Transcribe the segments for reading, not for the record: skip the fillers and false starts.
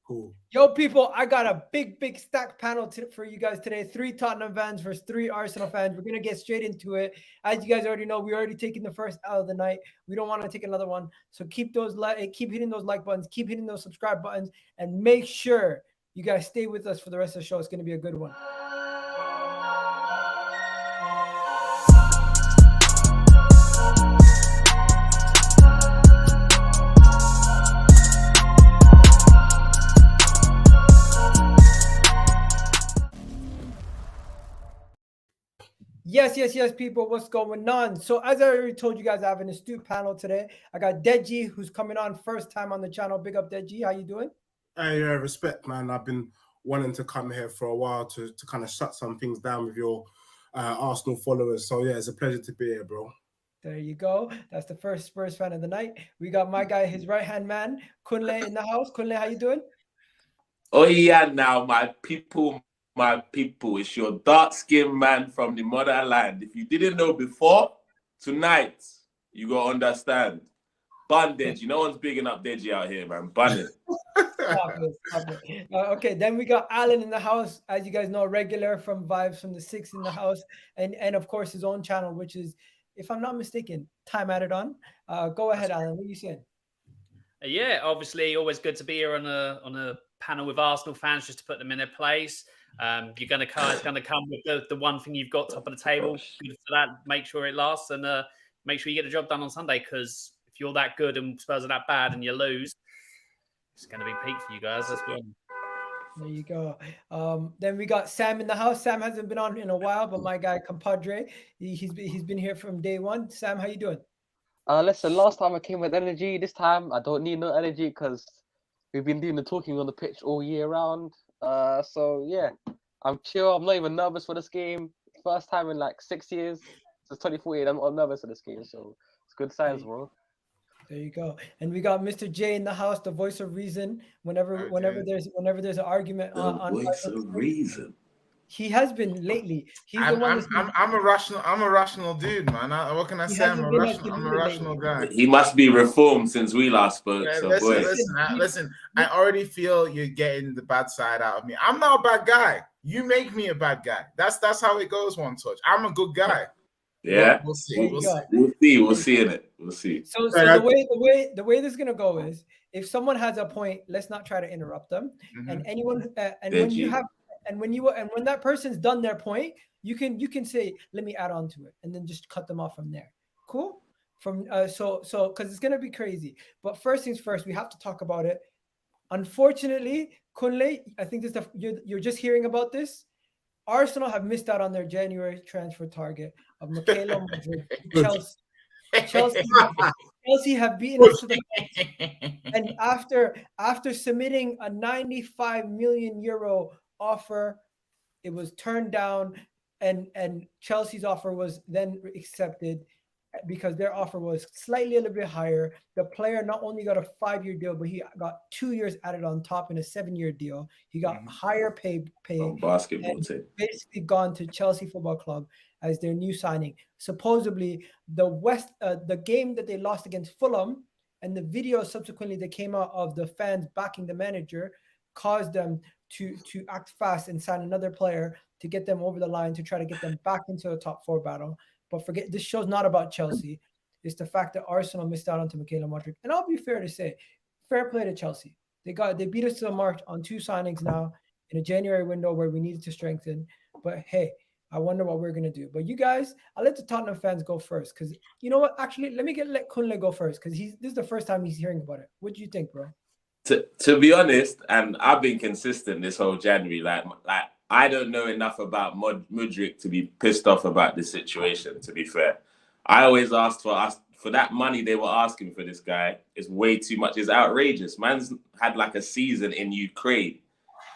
Cool. Yo, people, I got a big stack panel for you guys today. 3 Tottenham fans versus 3 Arsenal fans. We're going to get straight into it. As you guys already know, we already taken the first out of the night. We don't want to take another one. So keep hitting those like buttons, keep hitting those subscribe buttons, and make sure you guys stay with us for the rest of the show. It's going to be a good one. Yes, people, what's going on? So as I already told you guys, I have an astute panel today. I got Deji, who's coming on first time on the channel. Big up, Deji. How you doing? Hey, respect, man. I've been wanting to come here for a while to kind of shut some things down with your Arsenal followers. So, yeah, it's a pleasure to be here, bro. There you go. That's the first Spurs fan of the night. We got my guy, his right-hand man, Kunle, in the house. Kunle, how you doing? Oh, yeah, now, my people. It's your dark-skinned man from the motherland. If you didn't know before, tonight, you got to understand. Bun Deji. No one's bigging up Deji out here, man. Bun it. Stop it. Okay, then we got Alan in the house. As you guys know, regular from Vibes from the Six in the house. And of course, his own channel, which is, if I'm not mistaken, Time Added On. Go ahead, Alan. What are you saying? Yeah, obviously, always good to be here on a panel with Arsenal fans just to put them in their place. You're going to come with the one thing you've got top of the table. Good for that. Make sure it lasts and make sure you get the job done on Sunday, because if you're that good and Spurs are that bad and you lose, it's going to be peak for you guys. That's good. There you go. Then we got Sam in the house. Sam hasn't been on in a while, but my guy compadre, he's been here from day one. Sam, how you doing? Listen, last time I came with energy. This time I don't need no energy because we've been doing the talking on the pitch all year round. So yeah, I'm chill. I'm not even nervous for this game. First time in like 6 years since 2014. I'm not nervous for this game, so it's good signs, bro. There you go. And we got Mr. J in the house, the voice of reason. Whenever there's an argument on voice of reason. He has been lately. I'm a rational dude, man. What can I say? I'm a rational guy. He must be reformed since we last spoke. Yeah, so listen. I already feel you're getting the bad side out of me. I'm not a bad guy. You make me a bad guy. That's how it goes. One touch. I'm a good guy. Yeah, we'll see. We'll see in it. We'll see. So the way this is gonna go is, if someone has a point, let's not try to interrupt them. Mm-hmm. And anyone when that person's done their point, you can say, let me add on to it, and then just cut them off from there. Cool? So because it's gonna be crazy. But first things first, we have to talk about it. Unfortunately, Kunle, I think you're just hearing about this. Arsenal have missed out on their January transfer target of Mykhaylo Mudryk. Chelsea have beaten us to the punch. And after submitting a 95 million euro offer, it was turned down, and Chelsea's offer was then accepted because their offer was slightly a little bit higher. The player not only got a 5-year deal, but he got 2 years added on top in a 7-year deal. He got higher pay. Basketball team. Basically gone to Chelsea Football Club as their new signing. Supposedly, the game that they lost against Fulham and the video subsequently that came out of the fans backing the manager caused them to act fast and sign another player to get them over the line to try to get them back into a top 4 battle. But forget, this show's not about Chelsea. It's the fact that Arsenal missed out on Mykhaylo Mudryk. And I'll be fair to say, fair play to Chelsea. They beat us to the mark on 2 signings now in a January window where we needed to strengthen. But hey, I wonder what we're gonna do. But you guys, I'll let the Tottenham fans go first, because you know what? Actually, let Kunle go first, because this is the first time he's hearing about it. What do you think, bro? To be honest, and I've been consistent this whole January, like I don't know enough about Mudryk to be pissed off about this situation, to be fair. I always asked for that money they were asking for this guy is way too much. It's outrageous. Man's had like a season in Ukraine.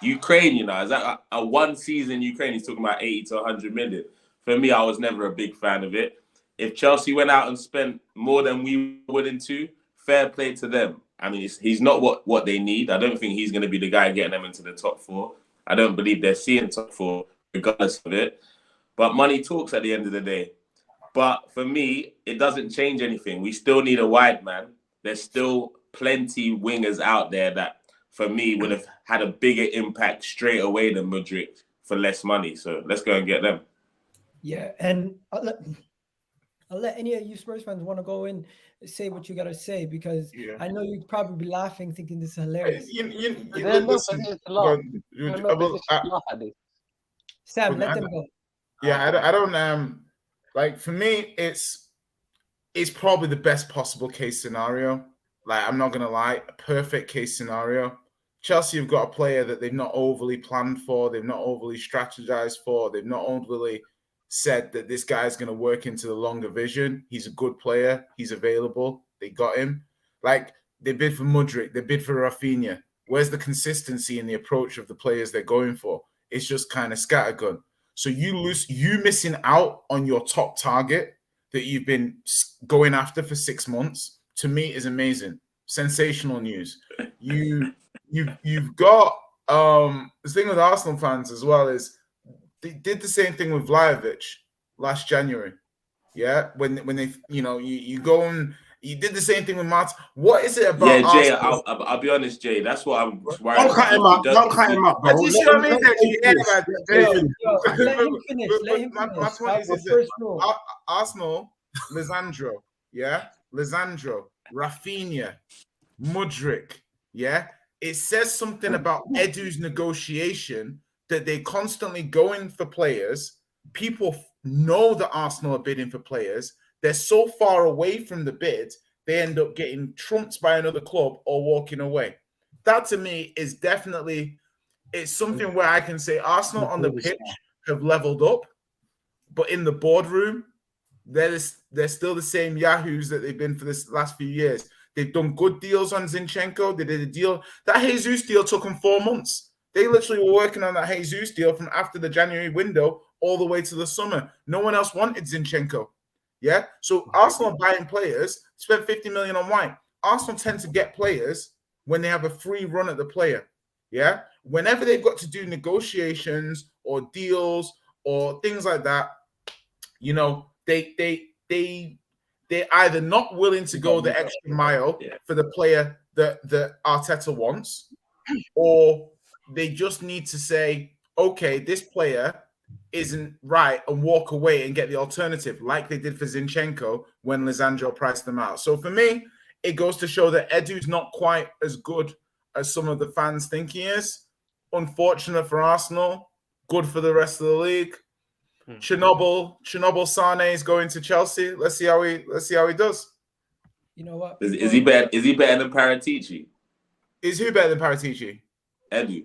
Is that a one season Ukraine? He's talking about 80 to 100 million. For me, I was never a big fan of it. If Chelsea went out and spent more than we were willing to, fair play to them. I mean, he's not what they need. I don't think he's going to be the guy getting them into the top 4. I don't believe they're seeing top 4 regardless of it. But money talks at the end of the day. But for me, it doesn't change anything. We still need a wide man. There's still plenty wingers out there that for me, would have had a bigger impact straight away than Mudryk for less money. So let's go and get them. Yeah, and I'll let any of you Spurs fans want to go in say what you got to say, because I know you'd probably be laughing, thinking this is hilarious. They're no position to laugh. They're no position to laugh at this. Sam, let them go. Yeah, I don't like, for me, it's probably the best possible case scenario. Like, I'm not gonna lie, a perfect case scenario. Chelsea have got a player that they've not overly planned for, they've not overly strategized for, they've not overly said that this guy's going to work into the longer vision. He's a good player. He's available. They got him. Like, they bid for Mudryk. They bid for Rafinha. Where's the consistency in the approach of the players they're going for? It's just kind of scattergun. So you missing out on your top target that you've been going after for 6 months, to me, is amazing. Sensational news. You've got the thing with Arsenal fans as well is, they did the same thing with Vlahovic last January. Yeah, when they, you go and you did the same thing with Martin. What is it about? Yeah, Jay, I'll be honest, Jay. That's what I'm worried about. Don't cut him up. Don't cut him up, bro. Do you see what I mean? Let him finish. Let him My finish. point is that Arsenal, Lisandro, Rafinha, Mudryk, it says something about Edu's negotiation that they constantly going for players. People know that Arsenal are bidding for players. They're so far away from the bid, they end up getting trumped by another club or walking away. That, to me, is definitely, it's something where I can say Arsenal on the pitch have leveled up, but in the boardroom, they're still the same yahoos that they've been for this last few years. They've done good deals on Zinchenko. They did a deal. That Jesus deal took them 4 months. They literally were working on that Jesus deal from after the January window all the way to the summer. No one else wanted Zinchenko. Yeah? So Arsenal buying players, spent 50 million on White. Arsenal tend to get players when they have a free run at the player. Yeah? Whenever they've got to do negotiations or deals or things like that, they're either not willing to go the extra mile for the player that Arteta wants, or they just need to say, okay, this player isn't right, and walk away and get the alternative, like they did for Zinchenko when Lisandro priced them out. So for me, it goes to show that Edu's not quite as good as some of the fans think he is. Unfortunate for Arsenal, good for the rest of the league. Chernobyl Sane is going to Chelsea. Let's see how he does. You know what? Is he better than Paratici? Is who better than Paratici? Edu.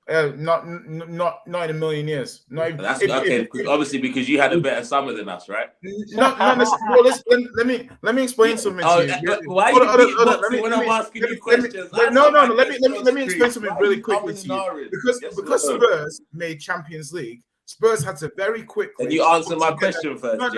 Not in a million years. Not even, that's okay. Obviously, because you had a better summer than us, right? No. Let me explain something to you. Why are you beatboxing when I'm asking you questions? No. Let me explain something really quickly to you. Because Spurs made Champions League, Spurs had to very quickly. Can you answer my question first? I'm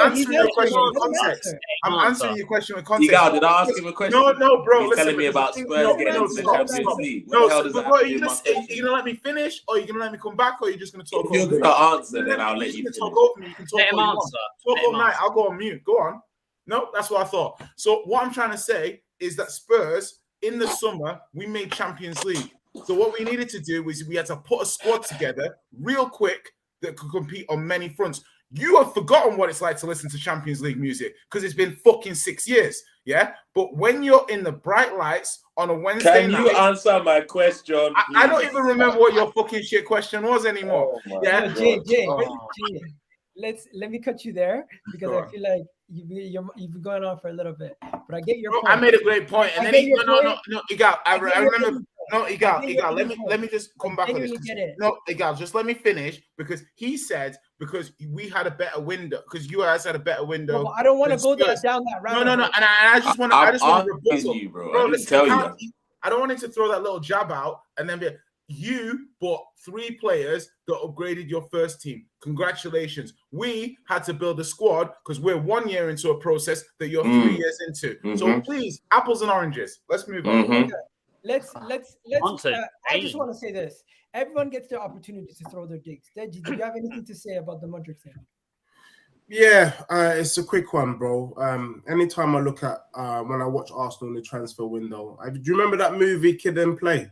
answering your question with context. I'm answering your question with context. Did I ask him a question? No, bro. You're telling me about Spurs getting to the Champions League. No, are you gonna let me finish, or are you gonna let me come back, or are you just gonna talk? If you're gonna answer, then I'll let you talk over me. You can talk all you want. Talk all night. I'll go on mute. Go on. No, that's what I thought. So what I'm trying to say is that Spurs, in the summer, we made Champions League. So what we needed to do was we had to put a squad together real quick that could compete on many fronts. You have forgotten what it's like to listen to Champions League music because it's been fucking 6 years, yeah? But when you're in the bright lights on a Wednesday night... Can you answer my question, I don't even remember what your fucking shit question was anymore. Jay, let me cut you there because I feel like you've been going on for a little bit. But I get your point. I made a great point. And then I remember... No, Igal, let me just come back on this. No, Igal, just let me finish because he said because we had a better window because you guys had a better window. No, I don't want to go down that route. No, and I just want to rebuttal you, bro. I didn't tell you. I don't want him to throw that little jab out and then be you bought 3 players that upgraded your first team. Congratulations. We had to build a squad because we're 1 year into a process that you're 3 years into. So please, apples and oranges. Let's move on. Okay. Let's I just want to say this. Everyone gets their opportunity to throw their digs. Deji, do you have anything to say about the Mudryk thing? Yeah, it's a quick one, bro. Anytime I look at when I watch Arsenal in the transfer window, do you remember that movie Kid and Play?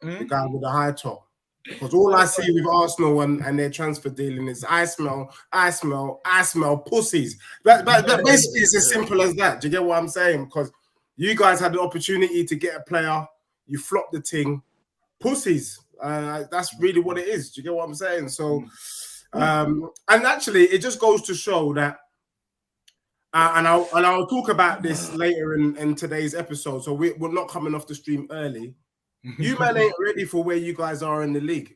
The guy with the high top. Because all I see with Arsenal and their transfer dealing is I smell pussies. But basically it's as simple as that. Do you get what I'm saying? Because you guys had the opportunity to get a player, you flopped the thing, pussies. That's really what it is. Do you get what I'm saying? So, and actually, it just goes to show that. And I'll talk about this later in today's episode. So we're not coming off the stream early. You man ain't ready for where you guys are in the league.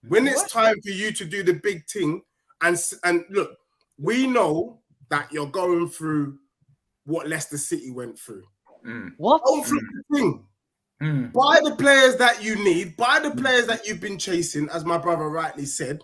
When it's time for you to do the big thing, and look, we know that you're going through what Leicester City went through. What? Don't flip the thing. Buy the players that you need, buy the players that you've been chasing, as my brother rightly said,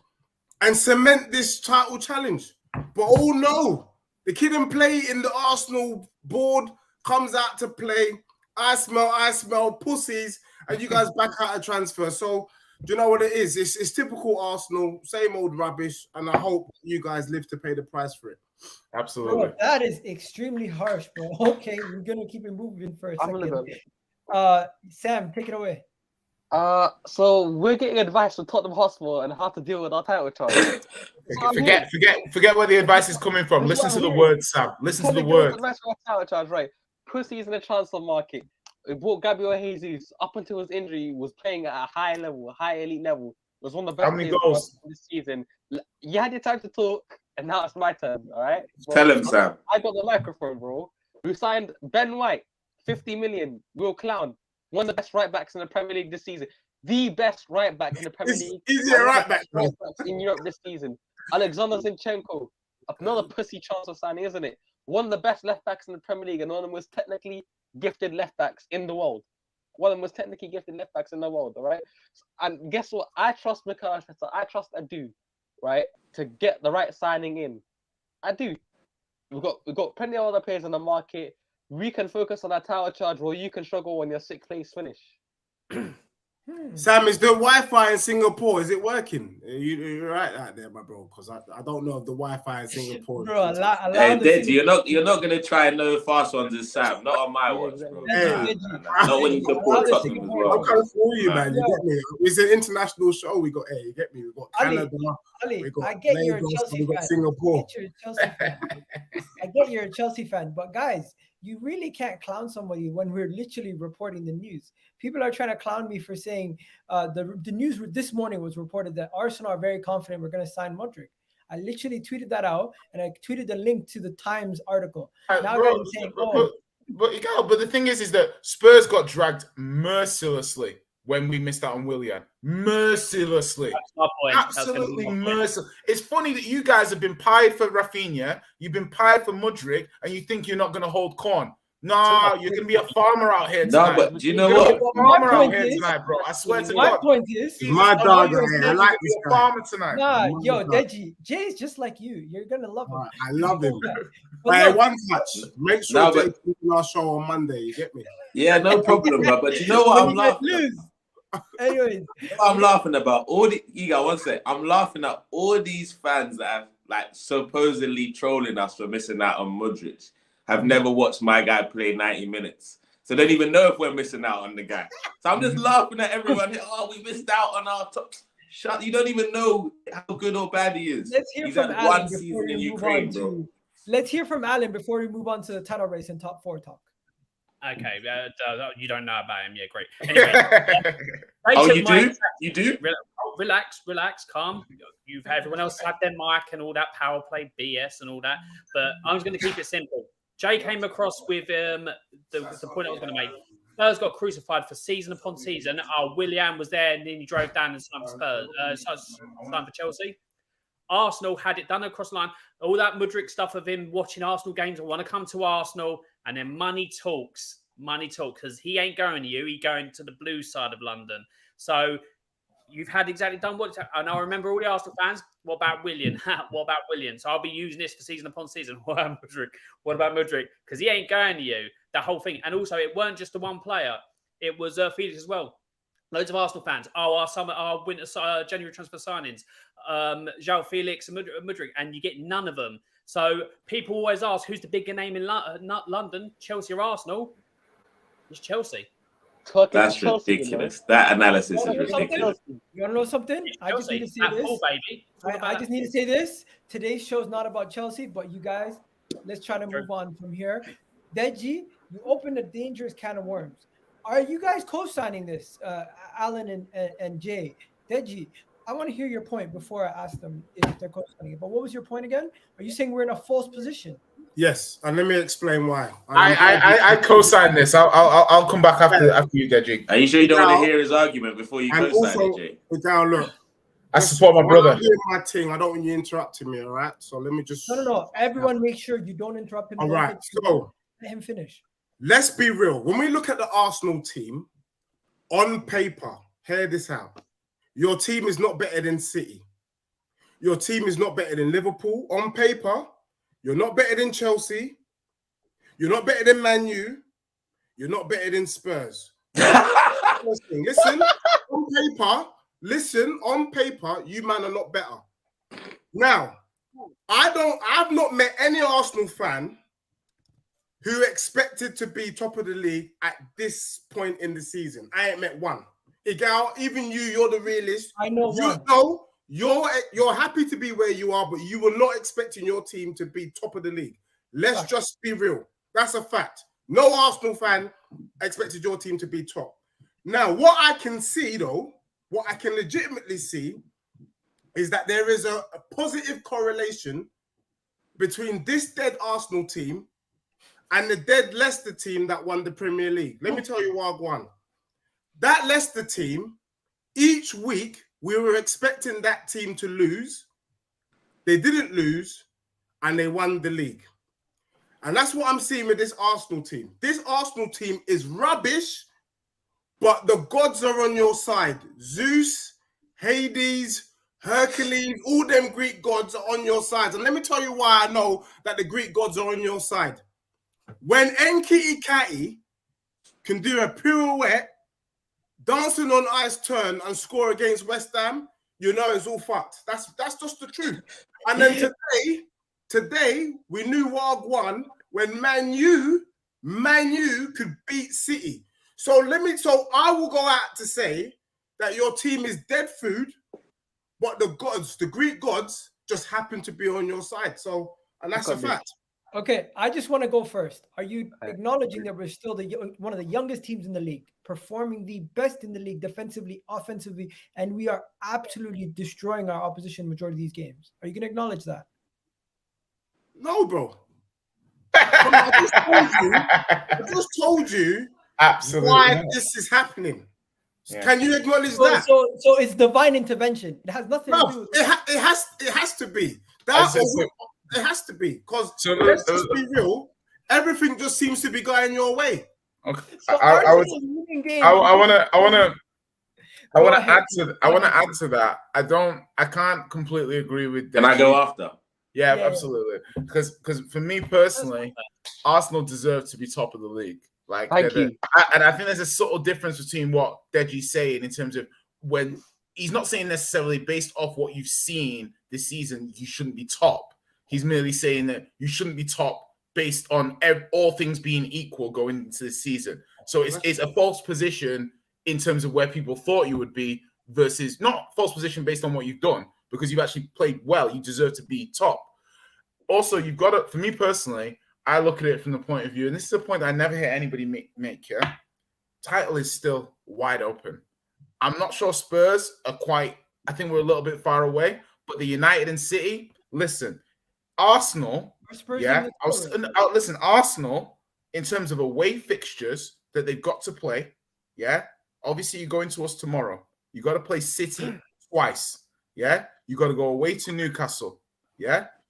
and cement this title challenge. But oh no, the Kid and Play in the Arsenal board comes out to play. I smell pussies, and you guys back out a transfer. So do you know what it is? It's typical Arsenal, same old rubbish, and I hope you guys live to pay the price for it. Absolutely. Bro, that is extremely harsh, bro. Okay, we're gonna keep it moving for a second. Sam, take it away. So we're getting advice from Tottenham Hotspur on how to deal with our title charge. Forget where the advice is coming from. Listen to the words, Sam. Listen to the words. Advice for our title charge, right? Pussies in the transfer market. It brought Gabriel Jesus up until his injury, was playing at a high level, high elite level. Was one of the best How many players goals this season. You had your time to talk, and now it's my turn. All right. Bro, Tell him, Sam. I got the microphone, bro. We signed Ben White, 50 million. Real clown. One of the best right backs in the Premier League this season. The best right back in the Premier League. Easy right back, bro. Right backs in Europe this season. Alexander Zinchenko. Another pussy transfer signing, isn't it? One of the best left backs in the Premier League and one of the most technically gifted left backs in the world. One of the most technically gifted left backs in the world, all right? And guess what? I trust Mikel Arteta. I trust Adu, right? To get the right signing in. I do. We've got plenty of other players on the market. We can focus on our title charge, or you can struggle when your sixth place finish. Sam, is the Wi-Fi in Singapore, is it working? You're right out there, my bro, because I don't know if the Wi-Fi in Singapore. Bro, Hey, Deji, you're not gonna try no fast ones as Sam. Not on my watch, bro. Hey. Not when you support Tottenham as well. I'm coming for you, man. You get me? It's an international show. We got, you get me? We got Canada. Ali, we got I get you're a Lagos, Chelsea we got fan. Singapore. I get you're a Chelsea fan, but guys, you really can't clown somebody when we're literally reporting the news. People are trying to clown me for saying the news this morning was reported that Arsenal are very confident we're going to sign Mudryk. I literally tweeted that out, and I tweeted the link to the Times article. Now guys are saying, but the thing is that Spurs got dragged mercilessly when we missed out on Willian. Mercilessly. That's my point. Absolutely merciless. It's funny that you guys have been pied for Rafinha, you've been pied for Mudryk, and you think you're not going to hold Corn. No, you're going to be a farmer out here tonight. No, but do you know what? A farmer out here tonight, bro. I swear to my God. point is, my dog. I like this a guy. farmer tonight. nah, yo, Deji, Jay's just like you. You're going to love him. I love him. But Hey, look, one touch. Make sure No, Jay comes on our show on Monday. You get me? Yeah, no problem, bro. But you know what I'm laughing at? Anyways, I'm laughing about all the I'm laughing at all these fans that have like supposedly trolling us for missing out on Mudryk. Have never watched my guy play 90 minutes. So they don't even know if we're missing out on the guy. So I'm just laughing at everyone. Oh, we missed out on our top. Shut! You don't even know how good or bad he is. let's hear He's from had Alan one before season we in move Ukraine, on bro. to. Let's hear from Alan before we move on to the title race and top 4 talk. Okay, you don't know about him. Yeah, great. Anyway, Oh, you do? You do? Relax, calm. Everyone else had their mic and all that power play BS and all that, but I was going to keep it simple. Jay came across with the point I was going to make. Spurs got crucified for season upon season. Willian was there, and then he drove down and signed for Spurs, signed for Chelsea. Arsenal had it done across the line. All that Mudryk stuff of him watching Arsenal games, I want to come to Arsenal, and then money talks, because he ain't going to you. He's going to the blue side of London. So you've had exactly done what. And I remember all the Arsenal fans. What about Willian? What about Willian? So I'll be using this for season upon season. What about Mudryk? What about Mudryk? Because he ain't going to you. That whole thing. And also, it weren't just the one player. It was Felix as well. Loads of Arsenal fans. Our winter January transfer signings. João Felix and Mudryk, and you get none of them. So people always ask, who's the bigger name in London, Chelsea or Arsenal? It's Chelsea. That's Chelsea, ridiculous. That analysis is ridiculous. You want to know something? I just need to say this. Baby. I just need to say this. Today's show is not about Chelsea, but you guys, let's try to move on from here. Deji, you opened a dangerous can of worms. Are you guys co-signing this, Alan and Jay? Deji, I want to hear your point before I ask them if they're co-signing it. But what was your point again? Are you saying we're in a false position? Yes, and let me explain why. I co-sign this. I'll come back after you, Deji. Are you sure you don't want to hear his argument before you co-sign it, Jay? Now look, I support my brother. I'm doing my thing. I don't want you interrupting me. All right. So let me just. No. Everyone, make sure you don't interrupt him. All right. So let him finish. Let's be real. When we look at the Arsenal team, on paper, hear this out. Your team is not better than City. Your team is not better than Liverpool. On paper, you're not better than Chelsea. You're not better than Man U. You're not better than Spurs. Listen, on paper, you man are not better. Now, I've not met any Arsenal fan who expected to be top of the league at this point in the season. I ain't met one. Igal, even you're the realist. I know one. No, you're happy to be where you are, but you were not expecting your team to be top of the league. Let's just be real. That's a fact. No Arsenal fan expected your team to be top. Now, what I can see, though, what I can legitimately see is that there is a positive correlation between this dead Arsenal team and the dead Leicester team that won the Premier League. Let me tell you what I won. That Leicester team, each week, we were expecting that team to lose. They didn't lose, and they won the league. And that's what I'm seeing with this Arsenal team. This Arsenal team is rubbish, but the gods are on your side. Zeus, Hades, Hercules, all them Greek gods are on your side. And let me tell you why I know that the Greek gods are on your side. When Nkiti Kati can do a pirouette, dancing on ice turn and score against West Ham, you know it's all fucked. That's just the truth. And then today we knew what won when Man U could beat City. So I will go out to say that your team is dead food, but the Greek gods, just happen to be on your side. So, and that's a fact. Okay, I just want to go first. Are you acknowledging that we're still one of the youngest teams in the league, performing the best in the league defensively, offensively, and we are absolutely destroying our opposition majority of these games? Are you going to acknowledge that? No, bro. I just told you absolutely why this is happening. Yeah. Can you acknowledge that? So it's divine intervention. It has nothing to do with it has to be. It has to be, because let's just be real. Everything just seems to be going your way. Okay. So I want to add to that. I can't completely agree with that. Can I go after? Yeah, absolutely. Because for me personally, Arsenal deserve to be top of the league. And I think there's a subtle difference between what Deji's saying in terms of when he's not saying necessarily based off what you've seen this season, you shouldn't be top. He's merely saying that you shouldn't be top based on all things being equal going into the season. So it's a false position in terms of where people thought you would be versus not false position based on what you've done, because you've actually played well. You deserve to be top. Also, you've got to, for me personally, I look at it from the point of view, and this is a point I never hear anybody make here. Title is still wide open. I'm not sure Spurs are quite, I think we're a little bit far away, but the United and City, listen, Arsenal, listen, Arsenal, in terms of away fixtures that they've got to play, obviously you're going to us tomorrow. You got to play City twice, you got to go away to Newcastle, you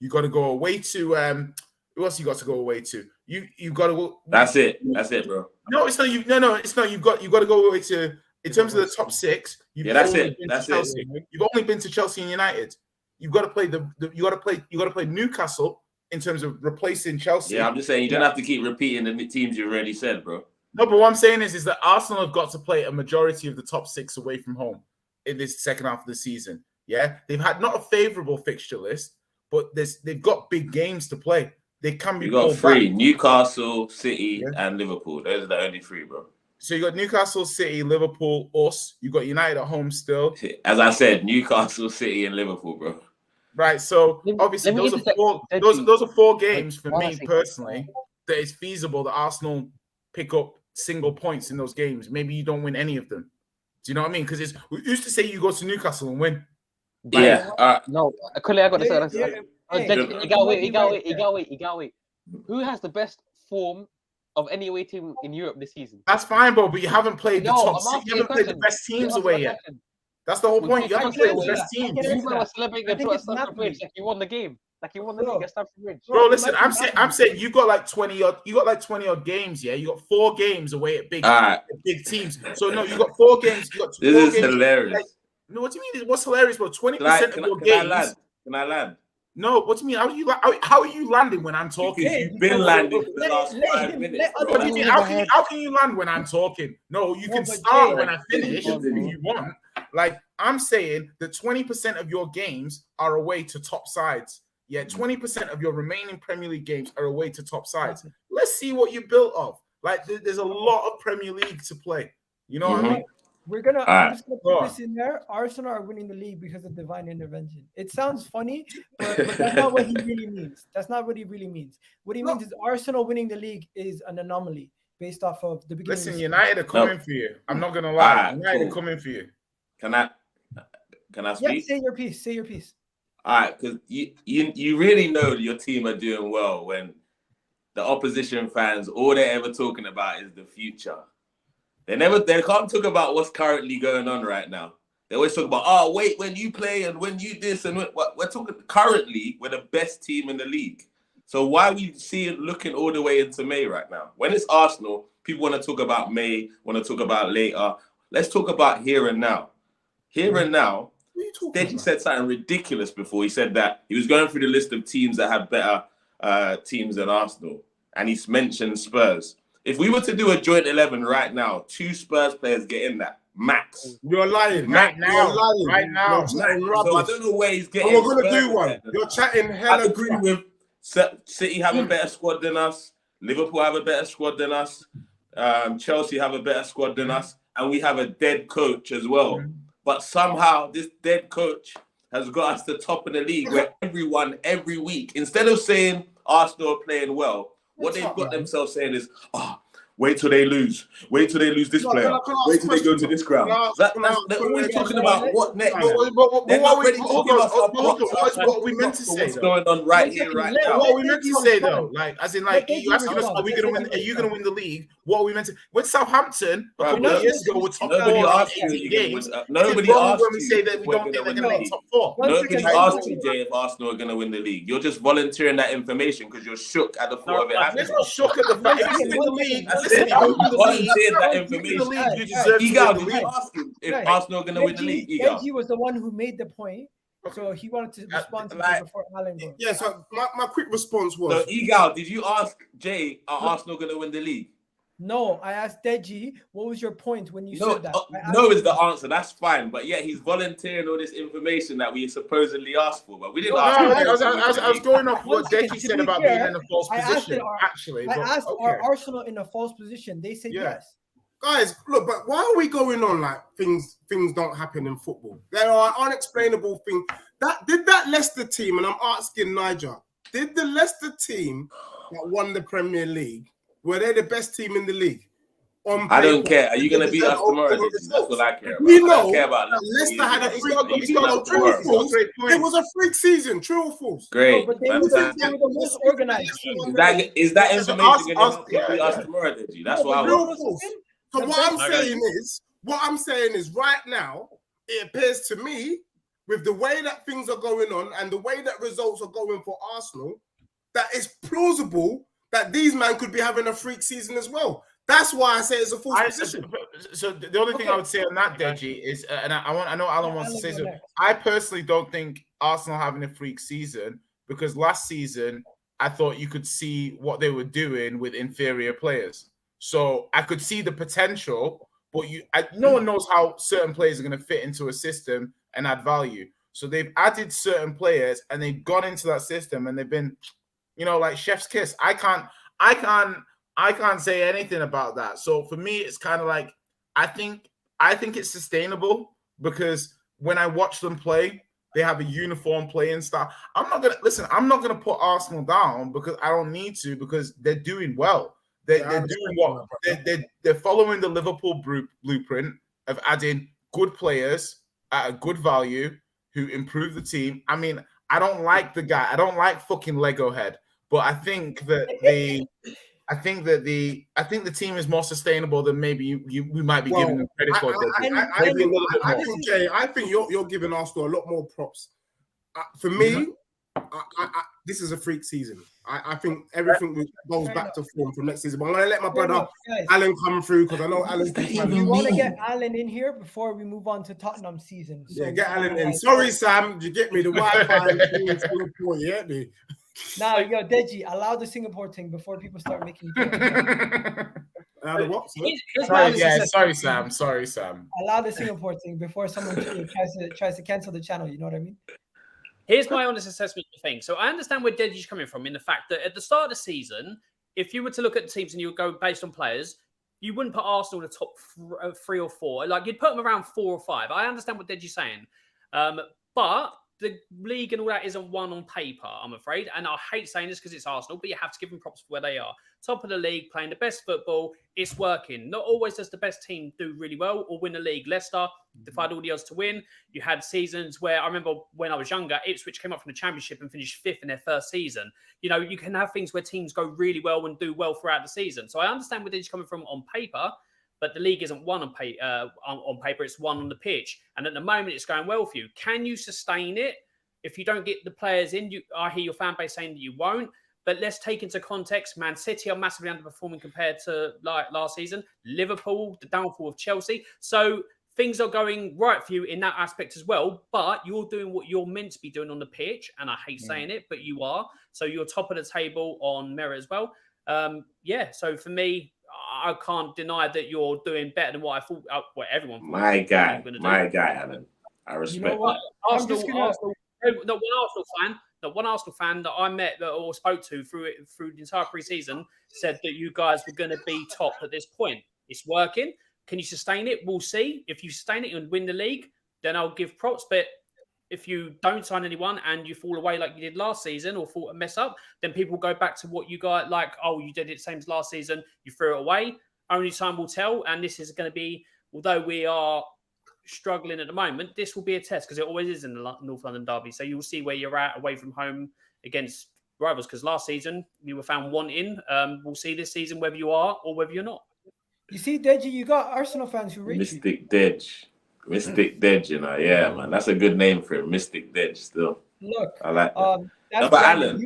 got to go away to who else you got to go away to? You got to go. That's it, bro. No, it's not you. No, it's not. You've got to go away to. In terms of the top six, that's it. That's it. You've only been to Chelsea and United. You've got to play you got to play Newcastle in terms of replacing Chelsea. Yeah, I'm just saying you don't have to keep repeating the teams you already said, bro. No, but what I'm saying is that Arsenal have got to play a majority of the top six away from home in this second half of the season. Yeah, they've had not a favourable fixture list, but they've got big games to play. They can be. You got three: back. Newcastle, City, and Liverpool. Those are the only three, bro. So you got Newcastle, City, Liverpool, us. You got United at home still. As I said, Newcastle, City, and Liverpool, bro. Right. So obviously those are four games for me personally that it's feasible that Arsenal pick up single points in those games. Maybe you don't win any of them. Do you know what I mean? Because we used to say you go to Newcastle and win. No, Cully, I got to say you got wait. Who has the best form of any away team in Europe this season? That's fine, bro, but you haven't played the top six. You haven't played the best teams away yet. That's the whole point. You haven't played the best teams. You were celebrating at Stamford Bridge like you won the game. Like you won the league at Stamford Bridge. Bro, listen, I'm saying you got like 20 odd games, yeah. You got 4 games away at big teams. So no, you got 4 games. You got 4 games. This is hilarious. Like, no, what do you mean? What's hilarious, bro? 20% of your games. Can I land? No, what do you mean? How are you landing when I'm talking? You've been landing for the last 5 minutes. What do you mean? How can you land when I'm talking? No, you can start when I finish if you want. Like I'm saying that 20% of your games are away to top sides. Yeah, 20% of your remaining Premier League games are away to top sides. Let's see what you built of. Like there's a lot of Premier League to play. You know what I mean? I'm just gonna put this in there. Arsenal are winning the league because of divine intervention. It sounds funny, but that's not what he really means. That's not what he really means. What he means is Arsenal winning the league is an anomaly based off of the beginning. Listen, United are coming for you. I'm not gonna lie. United are coming for you. Can I speak? Yeah, say your piece. All right, because you really know your team are doing well when the opposition fans, all they're ever talking about is the future. They can't talk about what's currently going on right now. They always talk about, wait, when you play and when you this and what we're talking currently, we're the best team in the league. So why we see it looking all the way into May right now? When it's Arsenal, people want to talk about May, want to talk about later. Let's talk about here and now. Here and now, Deji said something ridiculous before. He said that he was going through the list of teams that have better teams than Arsenal. And he's mentioned Spurs. If we were to do a joint 11 right now, 2 Spurs players get in that. Max. You're lying. Right now. Right now. So I don't know where he's getting. We're going to do one. You're chatting hella. I agree with City have a better squad than us. Liverpool have a better squad than us. Chelsea have a better squad than us. And we have a dead coach as well. But somehow this dead coach has got us to the top of the league where everyone, every week, instead of saying Arsenal are playing well, what they've got themselves saying is, wait till they lose. Wait till they lose this player. Wait till they go to this ground. They're always talking about what next. They're not ready to give us what are we meant to say? What's going on right here, right now? What are we meant to say though? Like, as in, like, you asking us, are we going to win? Are you going to win the league? What are we meant to? With Southampton a couple of years ago, we're top 4. Nobody asked when we say that we don't think we're going to be top 4. Nobody asked you, Jay, if Arsenal are going to win the league. You're just volunteering that information because you're shook at the thought of it. I'm not shook at the fact that you win the league. Volunteered that information. You deserve to win. Ask him if Arsenal are going to win the league. He was the one who made the point. So he wanted to respond to me before Alan goes. Yeah, so my quick response was... So, Egal, did you ask Jay, are Arsenal going to win the league? No, I asked Deji, what was your point when you said that? No is the answer. That's fine. But yeah, he's volunteering all this information that we supposedly asked for. But we didn't ask him. I was going off what Deji said about being in a false position, actually. I asked, are Arsenal in a false position? They said yes. Guys, look, but why are we going on like things don't happen in football? There are unexplainable things. Did that Leicester team, and I'm asking Nigel, did the Leicester team that won the Premier League, were they the best team in the league? I don't care. Are you going to beat us tomorrow? That's what I care about. We know I don't care about Leicester had a freak. It was a freak season. True or false? Great. But they were the most organized team. Is that information going to beat us tomorrow, Deji? That's what I want. So what I'm saying is right now, it appears to me, with the way that things are going on and the way that results are going for Arsenal, that it's plausible that these men could be having a freak season as well. That's why I say it's a false position. So the only thing I would say on that, Deji, is, and I know Alan wants to say so. I personally don't think Arsenal having a freak season, because last season I thought you could see what they were doing with inferior players. So I could see the potential, but no one knows how certain players are going to fit into a system and add value. So they've added certain players and they've gone into that system and they've been, like chef's kiss. I can't say anything about that. So for me, it's kind of like I think it's sustainable because when I watch them play, they have a uniform playing style. I'm not gonna put Arsenal down because I don't need to, because they're doing well. They're doing what they're following the Liverpool blueprint of adding good players at a good value who improve the team. I mean, I don't like the guy. I don't like fucking Lego head, but I think that the team is more sustainable than maybe we might be giving them credit for. I think you're giving Arsenal a lot more props. For me, this is a freak season. I think everything goes back to form from next season. But I'm going to let my brother Alan come through because I know Alan's. We want to get Alan in here before we move on to Tottenham season. So yeah, get Alan in. Sorry, Sam. Did you get me? The Wi-Fi in Singapore, you get me? Now, yo, Deji, allow the Singapore thing before people start making jokes. Sorry, Sam. Sorry, Sam. Allow the Singapore thing before someone tries to cancel the channel. You know what I mean? Here's my honest assessment of the thing. So I understand where Deji's coming from in the fact that at the start of the season, if you were to look at the teams and you would go based on players, you wouldn't put Arsenal in the top 3 or 4. Like, you'd put them around 4 or 5. I understand what Deji's saying. But the league and all that isn't one on paper, I'm afraid. And I hate saying this because it's Arsenal, but you have to give them props for where they are. Top of the league, playing the best football, it's working. Not always does the best team do really well or win the league. Leicester defied all the odds to win. You had seasons where, I remember when I was younger, Ipswich came up from the Championship and finished 5th in their first season. You can have things where teams go really well and do well throughout the season. So I understand where they're coming from on paper, but the league isn't one on paper, it's one on the pitch. And at the moment, it's going well for you. Can you sustain it? If you don't get the players in, I hear your fan base saying that you won't. But let's take into context, Man City are massively underperforming compared to last season. Liverpool, the downfall of Chelsea. So things are going right for you in that aspect as well. But you're doing what you're meant to be doing on the pitch. And I hate saying it, but you are. So you're top of the table on merit as well. So for me, I can't deny that you're doing better than what I thought. What everyone thought. My guy, Alan. I respect. You know what? One Arsenal fan that I met or spoke to through the entire pre-season said that you guys were going to be top at this point. It's working. Can you sustain it? We'll see. If you sustain it and win the league, then I'll give props. But if you don't sign anyone and you fall away like you did last season or mess up, then people go back to what you got like, oh, you did it the same as last season. You threw it away. Only time will tell. And this is going to be, although we are struggling at the moment, this will be a test because it always is in the North London derby. So you'll see where you're at away from home against rivals, because last season you were found wanting. We'll see this season whether you are or whether you're not. You see, Deji, you got Arsenal fans who reach Mystic Dej. Yeah, man, that's a good name for him. Mystic Dej. Still, look, I like that. That's but Alan,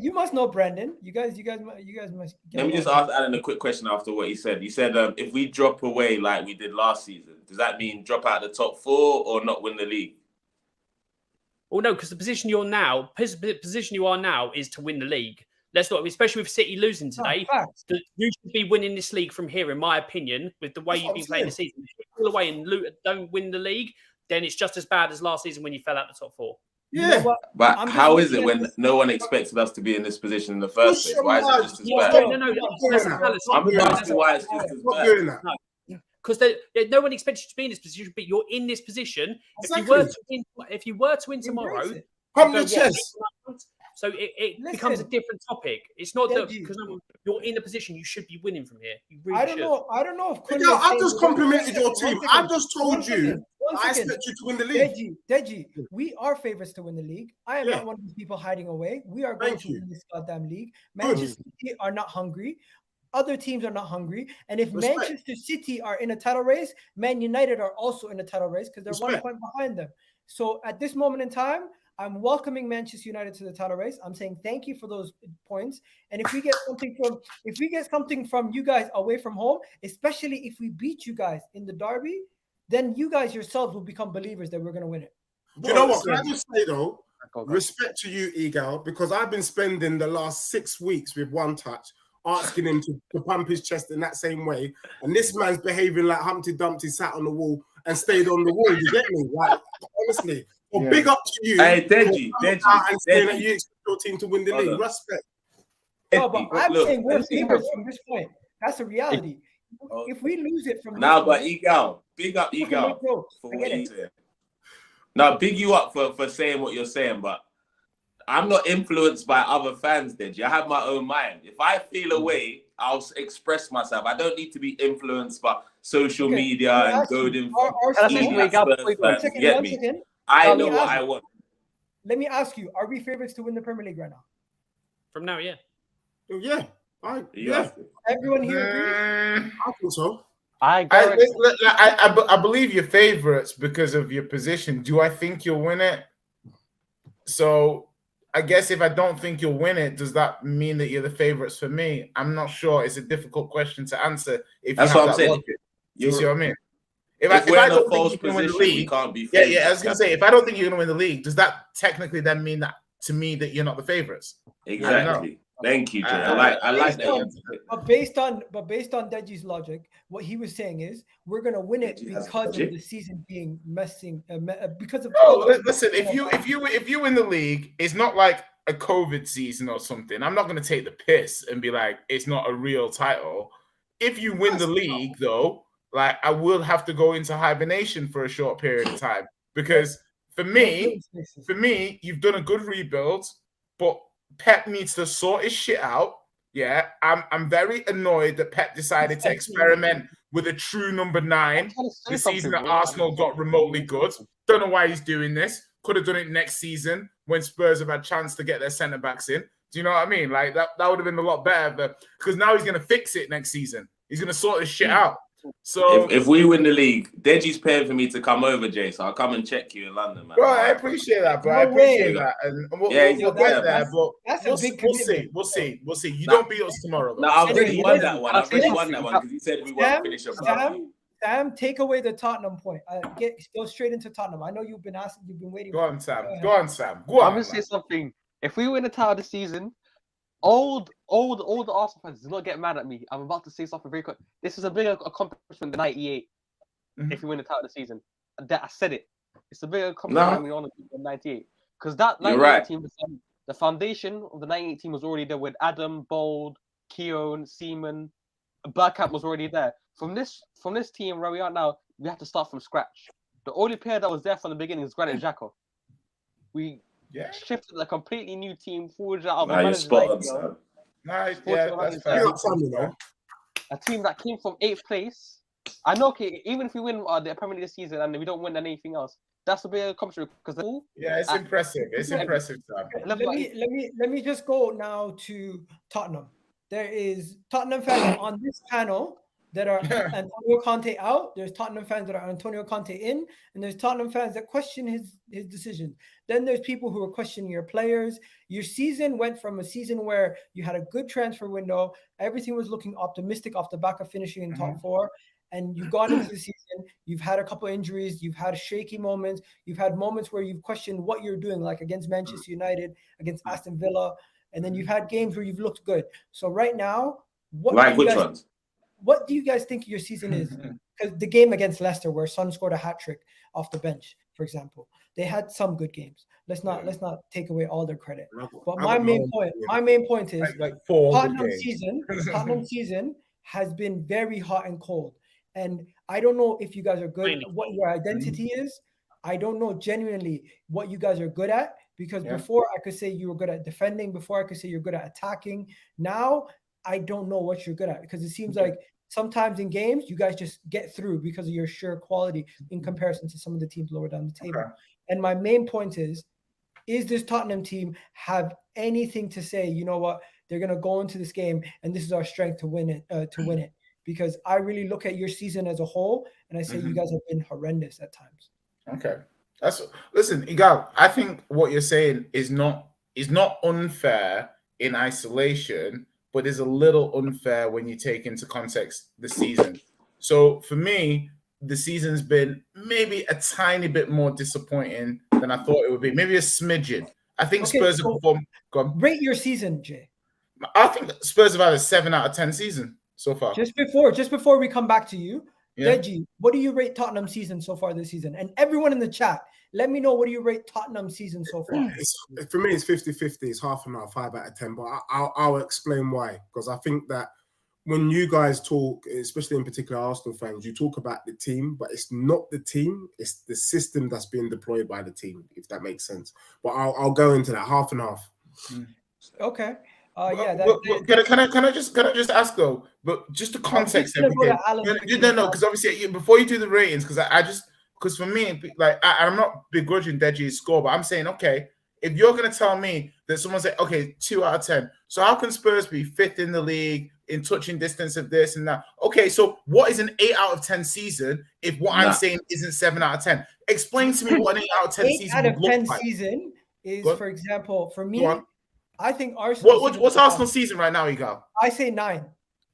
you must know Brandon. You guys must. Let me just ask Alan a quick question after what he said. He said, if we drop away like we did last season, does that mean drop out of the top 4 or not win the league? Well, no, because the position you are now is to win the league. Let's not, especially with City losing today. You should be winning this league from here, in my opinion, with the way you've been playing this season. If you fall away and don't win the league, then it's just as bad as last season when you fell out the top 4. Yeah, you know but how is it when no one expected us to be in this position in the first place? Why is it just as bad? No. I'm asking why it's just as bad. Because no one expects you to be in this position, but you're in this position. Exactly. If you were to win tomorrow, pump your chest. So it becomes a different topic. It's not that because you're in a position you should be winning from here. You really I don't know if I've just complimented your team. I've just told you I expect you to win the league. Deji, we are favorites to win the league. I am not one of these people hiding away. We are going to win this goddamn league. Manchester City are not hungry. Other teams are not hungry. And if Manchester City are in a title race, Man United are also in a title race because they're 1 point behind them. So at this moment in time, I'm welcoming Manchester United to the title race. I'm saying thank you for those points. And if we get something from you guys away from home, especially if we beat you guys in the derby, then you guys yourselves will become believers that we're going to win it. Do you know what? Can I just say though, respect to you, Eagle, because I've been spending the last 6 weeks with One Touch asking him to pump his chest in that same way, and this man's behaving like Humpty Dumpty sat on the wall and stayed on the wall. You get me? Like, honestly. Well, big up to you. Hey, Deji, And saying that you expect your team to win the league. Respect. No, but I'm saying we're favorites from this point. That's a reality. If we lose it from now, this but point, Egal, big up Egal for what you said. Now, big you up for saying what you're saying, but I'm not influenced by other fans, Deji. I have my own mind. If I feel a way, I'll express myself. I don't need to be influenced by social media and golden fans. Get me? I know what I want. Let me ask you, are we favorites to win the Premier League right now? From now, yeah. Yeah. Everyone here agrees? I think so. I believe you're favorites because of your position. Do I think you'll win it? So I guess if I don't think you'll win it, does that mean that you're the favorites for me? I'm not sure. It's a difficult question to answer. That's what I'm saying. You see what I mean? If I don't think you can win the league, we can't be favorites. Yeah, I was gonna say, if I don't think you're gonna win the league, does that technically then mean that to me that you're not the favorites? Exactly. Thank you, Jay. I like that. But based on Deji's logic, what he was saying is we're gonna win it because of the season being because of. Listen, if you win the league, it's not like a COVID season or something. I'm not gonna take the piss and be like it's not a real title. If you win the league, though, like I will have to go into hibernation for a short period of time because for me, you've done a good rebuild, but Pep needs to sort his shit out. Yeah, I'm very annoyed that Pep decided to experiment with a true number 9 the season that Arsenal got remotely good. Don't know why he's doing this. Could have done it next season when Spurs have had a chance to get their centre backs in. Do you know what I mean? Like that would have been a lot better because now he's going to fix it next season. He's going to sort his shit out. So if we win the league, Deji's paying for me to come over, Jay. So I'll come and check you in London, man. Bro, I appreciate that, bro. I appreciate that, and we'll get there. But we'll see. You don't beat us tomorrow, though. No, I've already won that one. Because he said we won't finish above you. Sam, take away the Tottenham point. Go straight into Tottenham. I know you've been waiting. Go on, Sam. I'm gonna say something. If we win the title this season, all the Arsenal fans do not get mad at me. I'm about to say something very quick. This is a bigger accomplishment than '98. If we win the title this season, I said it. It's a bigger accomplishment than '98 because that '98 team, the foundation of the '98 team was already there with Adam, Bold, Keown, Seaman, Bergkamp was already there. From this team where we are now, we have to start from scratch. The only player that was there from the beginning is Granit Xhaka. We shifted a completely new team forward out of that's fair. A team that came from 8th place. I know, okay, even if we win the Premier League this season and we don't win anything else, that's a big accomplishment because it's impressive. It's impressive, Sam. Let me just go now to Tottenham. There is Tottenham fans on this panel that are Antonio Conte out. There's Tottenham fans that are Antonio Conte in, and there's Tottenham fans that question his decision. Then there's people who are questioning your players. Your season went from a season where you had a good transfer window, everything was looking optimistic off the back of finishing in top 4, and you've gone into the season, you've had a couple of injuries, you've had shaky moments, you've had moments where you've questioned what you're doing, like against Manchester United, against Aston Villa, and then you've had games where you've looked good. So right now, what do you guys think your season is? Because the game against Leicester, where Son scored a hat-trick off the bench, for example, they had some good games. Let's not take away all their credit. But my main point is Tottenham season has been very hot and cold. And I don't know if you guys are good, what your identity is. I don't know genuinely what you guys are good at, because before I could say you were good at defending, before I could say you're good at attacking. Now I don't know what you're good at, because it seems like sometimes in games you guys just get through because of your sheer quality in comparison to some of the teams lower down the table. And my main point is this Tottenham team have anything to say, you know what, they're going to go into this game and this is our strength to win it, because I really look at your season as a whole and I say you guys have been horrendous at times. Okay. Listen, Igal, I think what you're saying is not unfair in isolation, but is a little unfair when you take into context the season. So for me, the season's been maybe a tiny bit more disappointing than I thought it would be. Maybe a smidgen. I think Spurs have performed. Rate your season, Jay. I think Spurs have had a 7 out of 10 season so far. Just before we come back to you, Yeah. Deji, what do you rate Tottenham season so far this season? And everyone in the chat, let me know, what do you rate Tottenham season so far? For me, it's 50-50. It's half and half, 5 out of 10. But I'll explain why. Because I think that when you guys talk, especially in particular Arsenal fans, you talk about the team, but it's not the team. It's the system that's being deployed by the team, if that makes sense. But I'll go into that half and half. Okay. Can I just ask though? But just the context. No, because obviously before you do the ratings, because for me, like I'm not begrudging Deji's score, but I'm saying, okay, if you're gonna tell me that someone said, okay, 2 out of 10, so how can Spurs be 5th in the league in touching distance of this and that? Okay, so what is an 8 out of 10 season if what I'm saying isn't 7 out of 10? Explain to me what an 8 out of 10 season out of would 10 look like. Season is, for example, for me, I think Arsenal. What's Arsenal season right now, Igal? I say 9.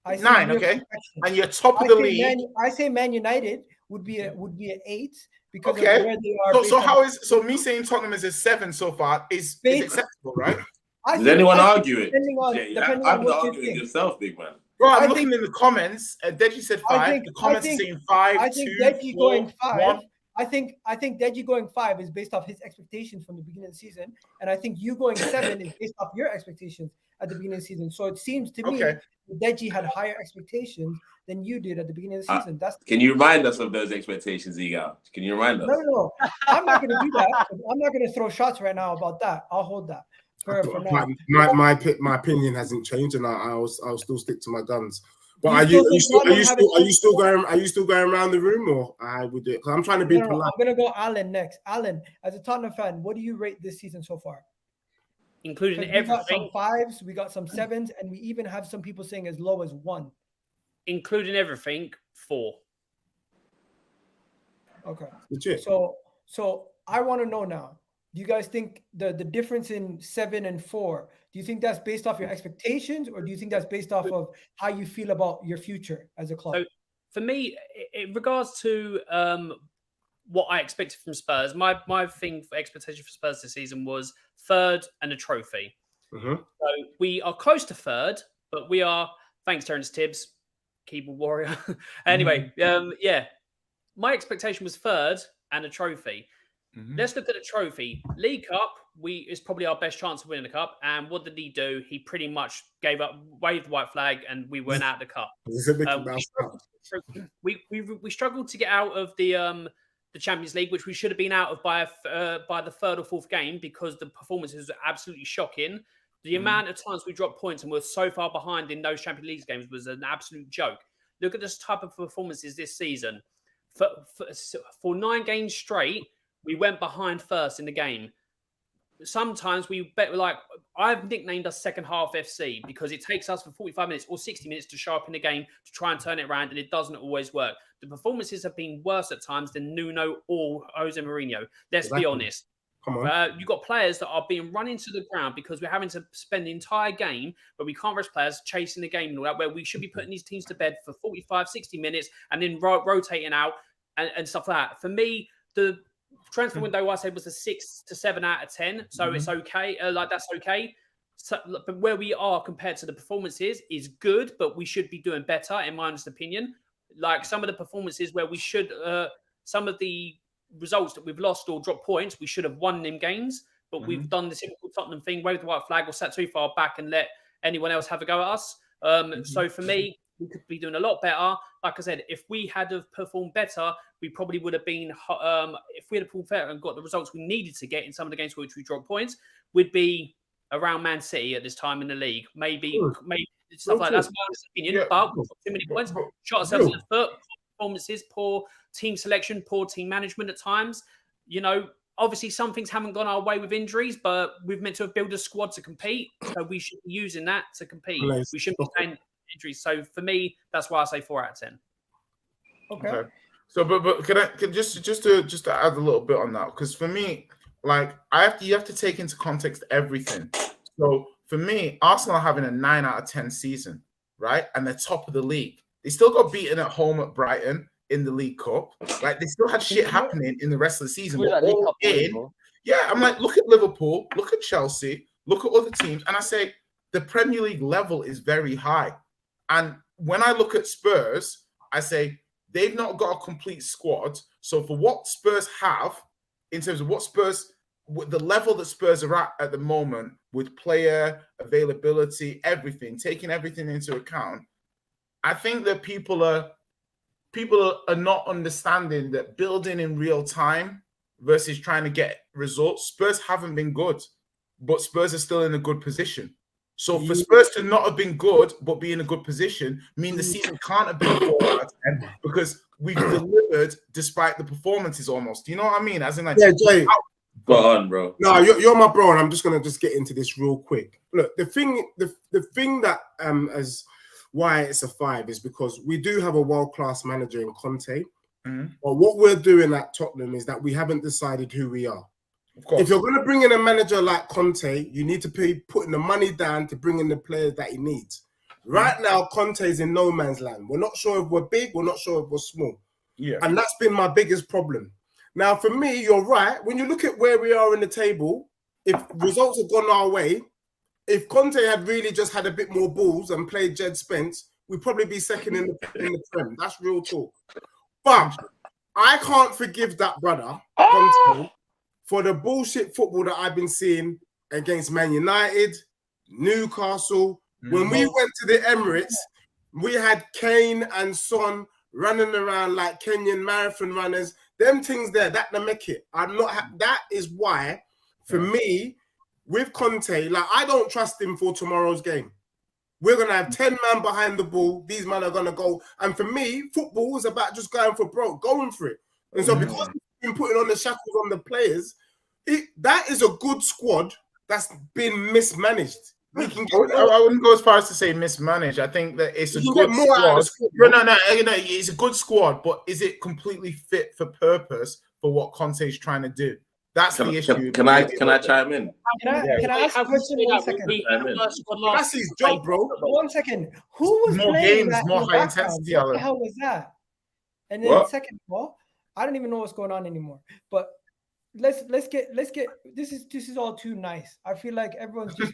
I say 9, okay. And you're top of the league. I say Man United would be an 8 because of where they are. So me saying Tottenham is a 7 so far is acceptable, right? Does anyone argue it? I'm not arguing yourself, big man. Bro, I'm looking in the comments. Deji said 5. The comments are saying 5. I think Deji going 5. 1. I think Deji going 5 is based off his expectations from the beginning of the season, and I think you going 7 is based off your expectations at the beginning of the season. So it seems to me that Deji had higher expectations than you did at the beginning of the season. Can you remind us of those expectations, Igal? Can you remind us? No. I'm not going to do that. I'm not going to throw shots right now about that. I'll hold that for now. My opinion hasn't changed, and I'll still stick to my guns. But are you still going around the room, or I would do it? Because I'm trying to be polite. I'm gonna go Alan next. Alan, as a Tottenham fan, what do you rate this season so far? Including everything. We got some 5s, we got some 7s, and we even have some people saying as low as 1. Including everything, 4. Okay. Legit. So I want to know now. Do you guys think the difference in 7 and 4, do you think that's based off your expectations, or do you think that's based off of how you feel about your future as a club? So for me, in regards to what I expected from Spurs, my thing for expectation for Spurs this season was 3rd and a trophy. Mm-hmm. So we are close to 3rd, but we are, thanks Terence Tibbs, keyboard warrior. Anyway, my expectation was 3rd and a trophy. Mm-hmm. Let's look at the trophy. League Cup, is probably our best chance of winning the cup. And what did he do? He pretty much gave up, waved the white flag, and we went out of the cup. We struggled to get out of the Champions League, which we should have been out of by the 3rd or 4th game, because the performances were absolutely shocking. The amount of times we dropped points and were so far behind in those Champions League games was an absolute joke. Look at this type of performances this season. For 9 games straight, we went behind first in the game. Sometimes I've nicknamed us second half FC, because it takes us for 45 minutes or 60 minutes to sharpen the game to try and turn it around, and it doesn't always work. The performances have been worse at times than Nuno or Jose Mourinho. Let's be honest. Come on. You've got players that are being run into the ground because we're having to spend the entire game where we can't rest players chasing the game and all that, where we should be putting these teams to bed for 45, 60 minutes and then rotating out and stuff like that. For me, the transfer window, I said, was a 6 to 7 out of 10. So it's okay. That's okay. So, but where we are compared to the performances is good, but we should be doing better, in my honest opinion. Like some of the performances where we should, some of the results that we've lost or dropped points, we should have won them games, but we've done the typical Tottenham thing, waved the white flag or sat too far back and let anyone else have a go at us. So for me, we could be doing a lot better. Like I said, if we had have performed better, we probably would have been, if we had performed better and got the results we needed to get in some of the games for which we dropped points, we'd be around Man City at this time in the league. Maybe stuff like that. That's my honest opinion. But we've got too many points. Shot ourselves in the foot. Performances, poor team selection, poor team management at times. You know, obviously some things haven't gone our way with injuries, but we've meant to have built a squad to compete. So we should be using that to compete. We shouldn't be paying injuries. So for me, that's why I say 4 out of 10. Okay. So, but can just to add a little bit on that, because for me, like you have to take into context everything. So for me, Arsenal are having a 9 out of 10 season, right? And they're top of the league. They still got beaten at home at Brighton in the League Cup. Like they still had shit happening in the rest of the season. I'm like, look at Liverpool, look at Chelsea, look at other teams, and I say the Premier League level is very high. And when I look at Spurs, I say they've not got a complete squad. So for what Spurs have, in terms of what Spurs, with the level that Spurs are at the moment, with player availability, everything, taking everything into account, I think that people are not understanding that building in real time versus trying to get results. Spurs haven't been good, but Spurs are still in a good position. So for Spurs to not have been good but be in a good position mean the season can't have been 4 out of 10 because we've delivered despite the performances almost. You know what I mean? As in, like, yeah, Jay. Go on, bro. No, you're my bro, and I'm just gonna get into this real quick. Look, the thing that as why it's a 5 is because we do have a world-class manager in Conte. But what we're doing at Tottenham is that we haven't decided who we are. Of course. If you're going to bring in a manager like Conte, you need to be putting the money down to bring in the players that he needs. Right now, Conte is in no man's land. We're not sure if we're big. We're not sure if we're small. Yeah. And that's been my biggest problem. Now, for me, you're right. When you look at where we are in the table, if results have gone our way, if Conte had really just had a bit more balls and played Jed Spence, we'd probably be second in the Prem. That's real talk. But I can't forgive that brother, Conte, for the bullshit football that I've been seeing against Man United, Newcastle. When we went to the Emirates, we had Kane and Son running around like Kenyan marathon runners. Them things there, that don't make it. That is why, for me, with Conte, like, I don't trust him for tomorrow's game. We're going to have 10 men behind the ball. These men are going to go. And for me, football is about just going for broke, going for it. And so because he's been putting on the shackles on the players, that is a good squad that's been mismanaged. I wouldn't go as far as to say mismanaged. I think that it's a good squad. No, it's a good squad, but is it completely fit for purpose for what Conte's trying to do? That's the issue. Can I chime in? Can I ask a question? 1 second. That's his job, bro. 1 second. Who was more playing games, that more in the high background? intensity? What the hell was that? And then second of all, I don't even know what's going on anymore. But let's get this is all too nice. I feel like everyone's just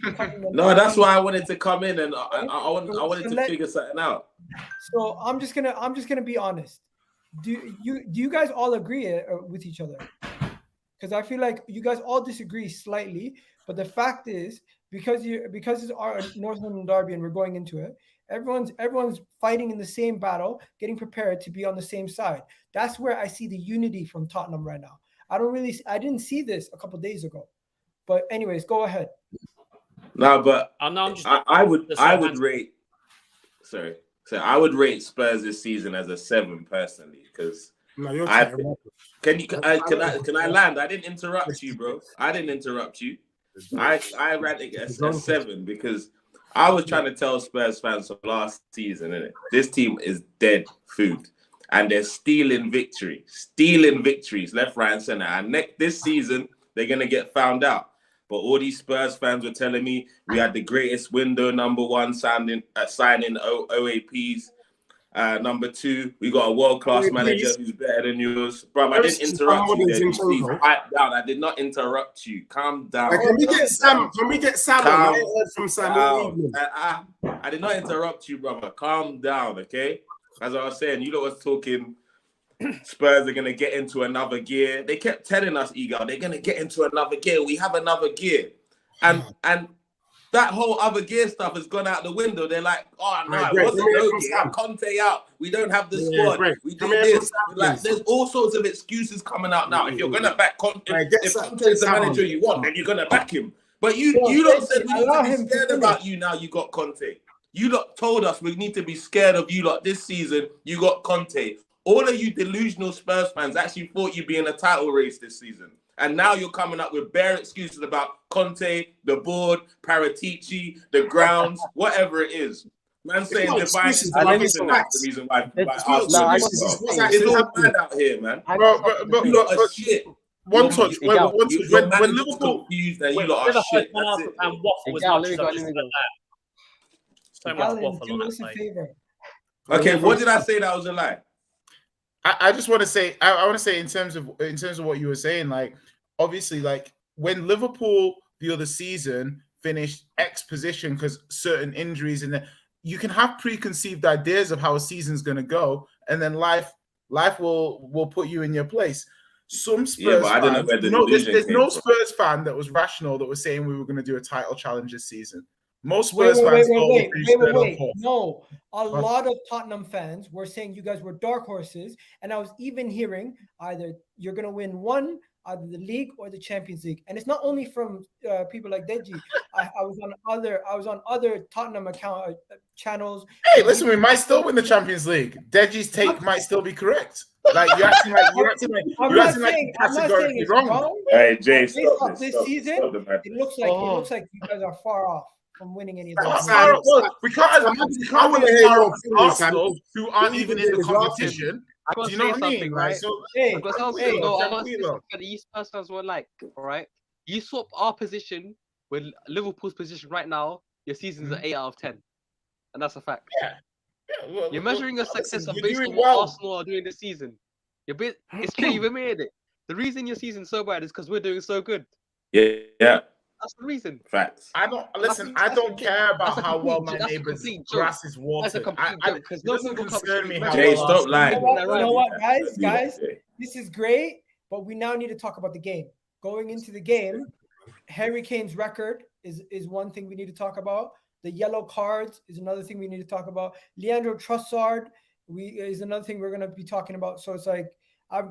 no, that's why I wanted to come in and I wanted to figure something out. So I'm just gonna be honest. Do you guys all agree with each other? Because I feel like you guys all disagree slightly, but the fact is, because it's our North London derby and we're going into it, everyone's fighting in the same battle, getting prepared to be on the same side. That's where I see the unity from Tottenham right now. I didn't see this a couple of days ago. But anyways, go ahead. No, but I would rate Spurs this season as a 7 personally, because can I land? I didn't interrupt you, bro. I didn't interrupt you. I ran it as a 7 because I was trying to tell Spurs fans from last season, innit? This team is dead food. And they're stealing victories left, right, and center. And this season, they're going to get found out. But all these Spurs fans were telling me we had the greatest window, number 1, signing OAPs. Number 2, we got a world-class manager who's better than yours. Bro, I didn't interrupt you there. Please pipe down. I did not interrupt you. Calm down. Can we get Sam? I ain't heard from Sam all evening. I did not interrupt you, brother. Calm down, okay? As I was saying, you lot was talking Spurs are going to get into another gear. They kept telling us, Eagle, they're going to get into another gear. We have another gear. And that whole other gear stuff has gone out the window. They're like, oh, no, it wasn't no gear. Conte out. We don't have the squad. We do this. Like, there's all sorts of excuses coming out now. If you're going to back Conte, if Conte's the manager you want, then you're going to back him. But you lot said we need to be scared about you now. You got Conte. You lot told us we need to be scared of you lot this season. You got Conte. All of you delusional Spurs fans actually thought you'd be in a title race this season. And now you're coming up with bare excuses about Conte, the board, Paratici, the grounds, whatever it is. Man saying divine is the reason why Arsenal it's all bad out here, man. But you lot are shit. One touch. When Liverpool confused and you lot are shit. That's it. And waffle was much as I just said that. So much waffle on that side. Okay, what did I say that was a lie? I just want to say, I want to say in terms of what you were saying, like, obviously, like, when Liverpool the other season finished X position because certain injuries, and you can have preconceived ideas of how a season's going to go, and then life Life will put you in your place. Some Spurs Yeah, but I don't know fans, where the no, delusion there's came no from. Spurs fan that was rational that was saying we were going to do a title challenge this season. Most Wait, Spurs fans thought wait. we finished third or fourth. No, a What? lot of Tottenham fans were saying you guys were dark horses, and I was even hearing either you're gonna win one, either the league or the Champions League, and it's not only from people like Deji. I was on other Tottenham account channels. Hey, listen, we might still win the Champions League. Deji's take might still be correct. Like you're acting like you're categorically wrong. Hey, Jay, Based stop off this. this season, Stop the madness. it looks like you guys are far off from winning any of those. Sam, We can't I want to hear your opinion, Sam. Arsenal, who aren't even in the competition. I gotta Do you know say what I mean? something, Like, right? so Hey, I gotta tell Tranquilo, you, no, I must say tranquilo. something the East Spurs fans were like, all right? You swap our position with Liverpool's position right now, your season's an 8 out of 10. And that's a fact. You're measuring your success you're based doing on what well. Arsenal are doing this season. It's true, you've made it. The reason your season's so bad is because we're doing so good. Yeah. That's the reason. Facts. I don't listen. That's I don't care about that's a how well complete- my that's a neighbor's complete joke. grass is That's a watered. complete joke because It no doesn't people concern me how Jay, well stop Arsenal lying. You know what, Right. you know what, Don't do that, guys? Jay. This is great, but we now need to talk about the game. Going into the game, Harry Kane's record is one thing we need to talk about. The yellow cards is another thing we need to talk about. Leandro Trossard is another thing we're going to be talking about. So it's like I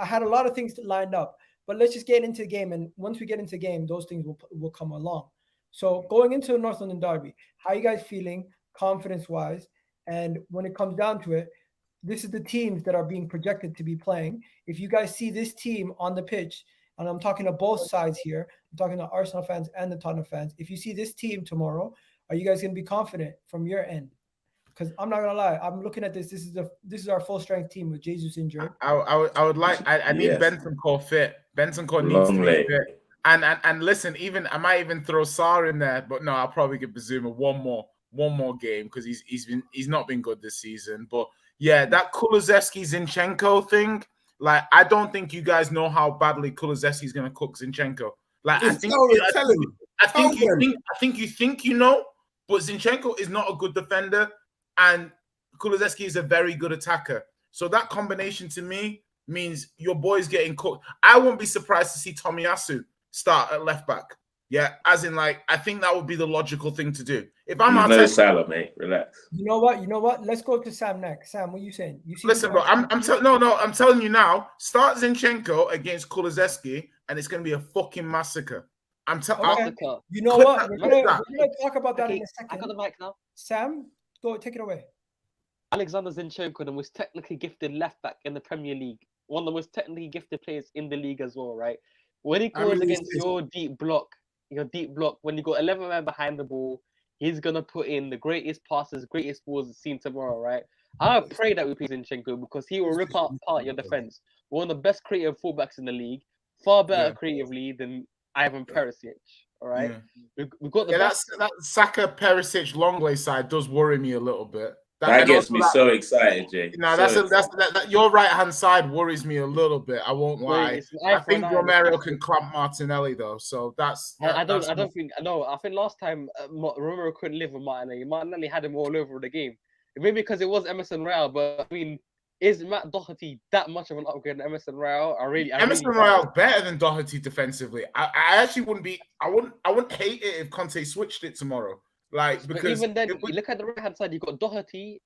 had a lot of things lined up, but let's just get into the game. And once we get into the game, those things will come along. So going into the North London derby, how are you guys feeling confidence-wise? And when it comes down to it, this is the teams that are being projected to be playing. If you guys see this team on the pitch, and I'm talking to both sides here, I'm talking to Arsenal fans and the Tottenham fans. If you see this team tomorrow, are you guys going to be confident from your end? Because I'm not gonna lie, I'm looking at this. This is our full strength team with Jesus injured. I would like. I need Yes. Bentancur fit. Bentancur needs to Long be leg. fit. And listen, I might even throw Sarr in there, but no, I'll probably give Bazuma one more game because he's not been good this season. But yeah, that Kulusevski Zinchenko thing, like I don't think you guys know how badly Kulusevski's gonna cook Zinchenko. Like I think you think you know, but Zinchenko is not a good defender, and Kulusevski is a very good attacker. So that combination to me means your boy's getting cooked. I won't be surprised to see Tomiyasu start at left back. Yeah, as in like I think that would be the logical thing to do. If I'm No Salah, mate. Relax. You know what? Let's go to Sam next. Sam, what are you saying? Listen, bro, I'm telling you now. Start Zinchenko against Kulusevski, and it's going to be a fucking massacre. Okay. You know what? We're gonna talk about that in a second. I got the mic now. Sam, go take it away. Alexander Zinchenko, the most technically gifted left back in the Premier League, one of the most technically gifted players in the league as well, right? When he goes against your deep block, when you got 11 men behind the ball, he's gonna put in the greatest passes, greatest balls seen tomorrow, right? I pray that we play Zinchenko because he will rip apart your defense. One of the best creative fullbacks in the league, far better creatively than Ivan Perisic. All right, we've got the best. That Saka Perisic Longley side does worry me a little bit. That gets me so excited, Jay. No, that your right hand side worries me a little bit. I won't lie. I think Romero can clamp Martinelli though, so I think last time Romero couldn't live with Martinelli. Martinelli had him all over the game. Maybe because it was Emerson Royal, but I mean, is Matt Doherty that much of an upgrade than Emerson Royal? Emerson Royal better than Doherty defensively. I actually wouldn't be. I wouldn't hate it if Conte switched it tomorrow. Like because even then, you look at the right hand side, you got Doherty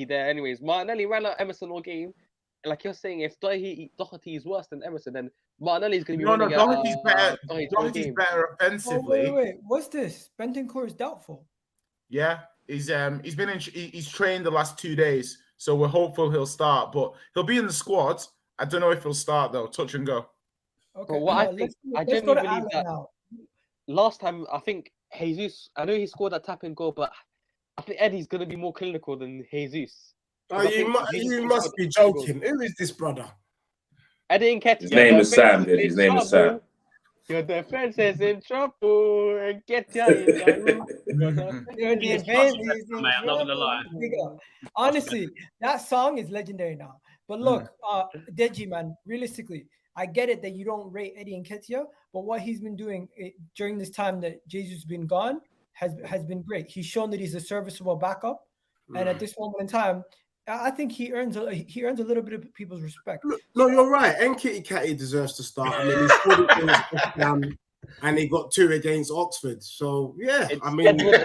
there. Anyways, Martinelli ran out Emerson all game. And like you're saying, if Doherty is worse than Emerson, then Martinelli is going to be running Doherty's better. Doherty's better offensively. Wait, what's this? Bentancur is doubtful. Yeah, he's trained the last 2 days, so we're hopeful he'll start. But he'll be in the squad. I don't know if he'll start though. Touch and go. Okay. But what I genuinely believe that last time I think Jesus, I know he scored that tap and goal, but I think Eddie's going to be more clinical than Jesus. You must be joking. Who is this brother? Eddie Nketiah. His name is Sam. His name is Sam. Your defense is in trouble. And Nketiah Your defense is in trouble. I'm not gonna lie. Honestly, that song is legendary now. But look, Deji, man, realistically, I get it that you don't rate Eddie Nketiah, but what he's been doing during this time that Jesus has been gone has been great. He's shown that he's a serviceable backup. And at this moment in time, I think he earns a little bit of people's respect. No, you're right. Nketiah deserves to start. I mean, he scored against West Ham and he got 2 against Oxford. So yeah, It's I mean, Edward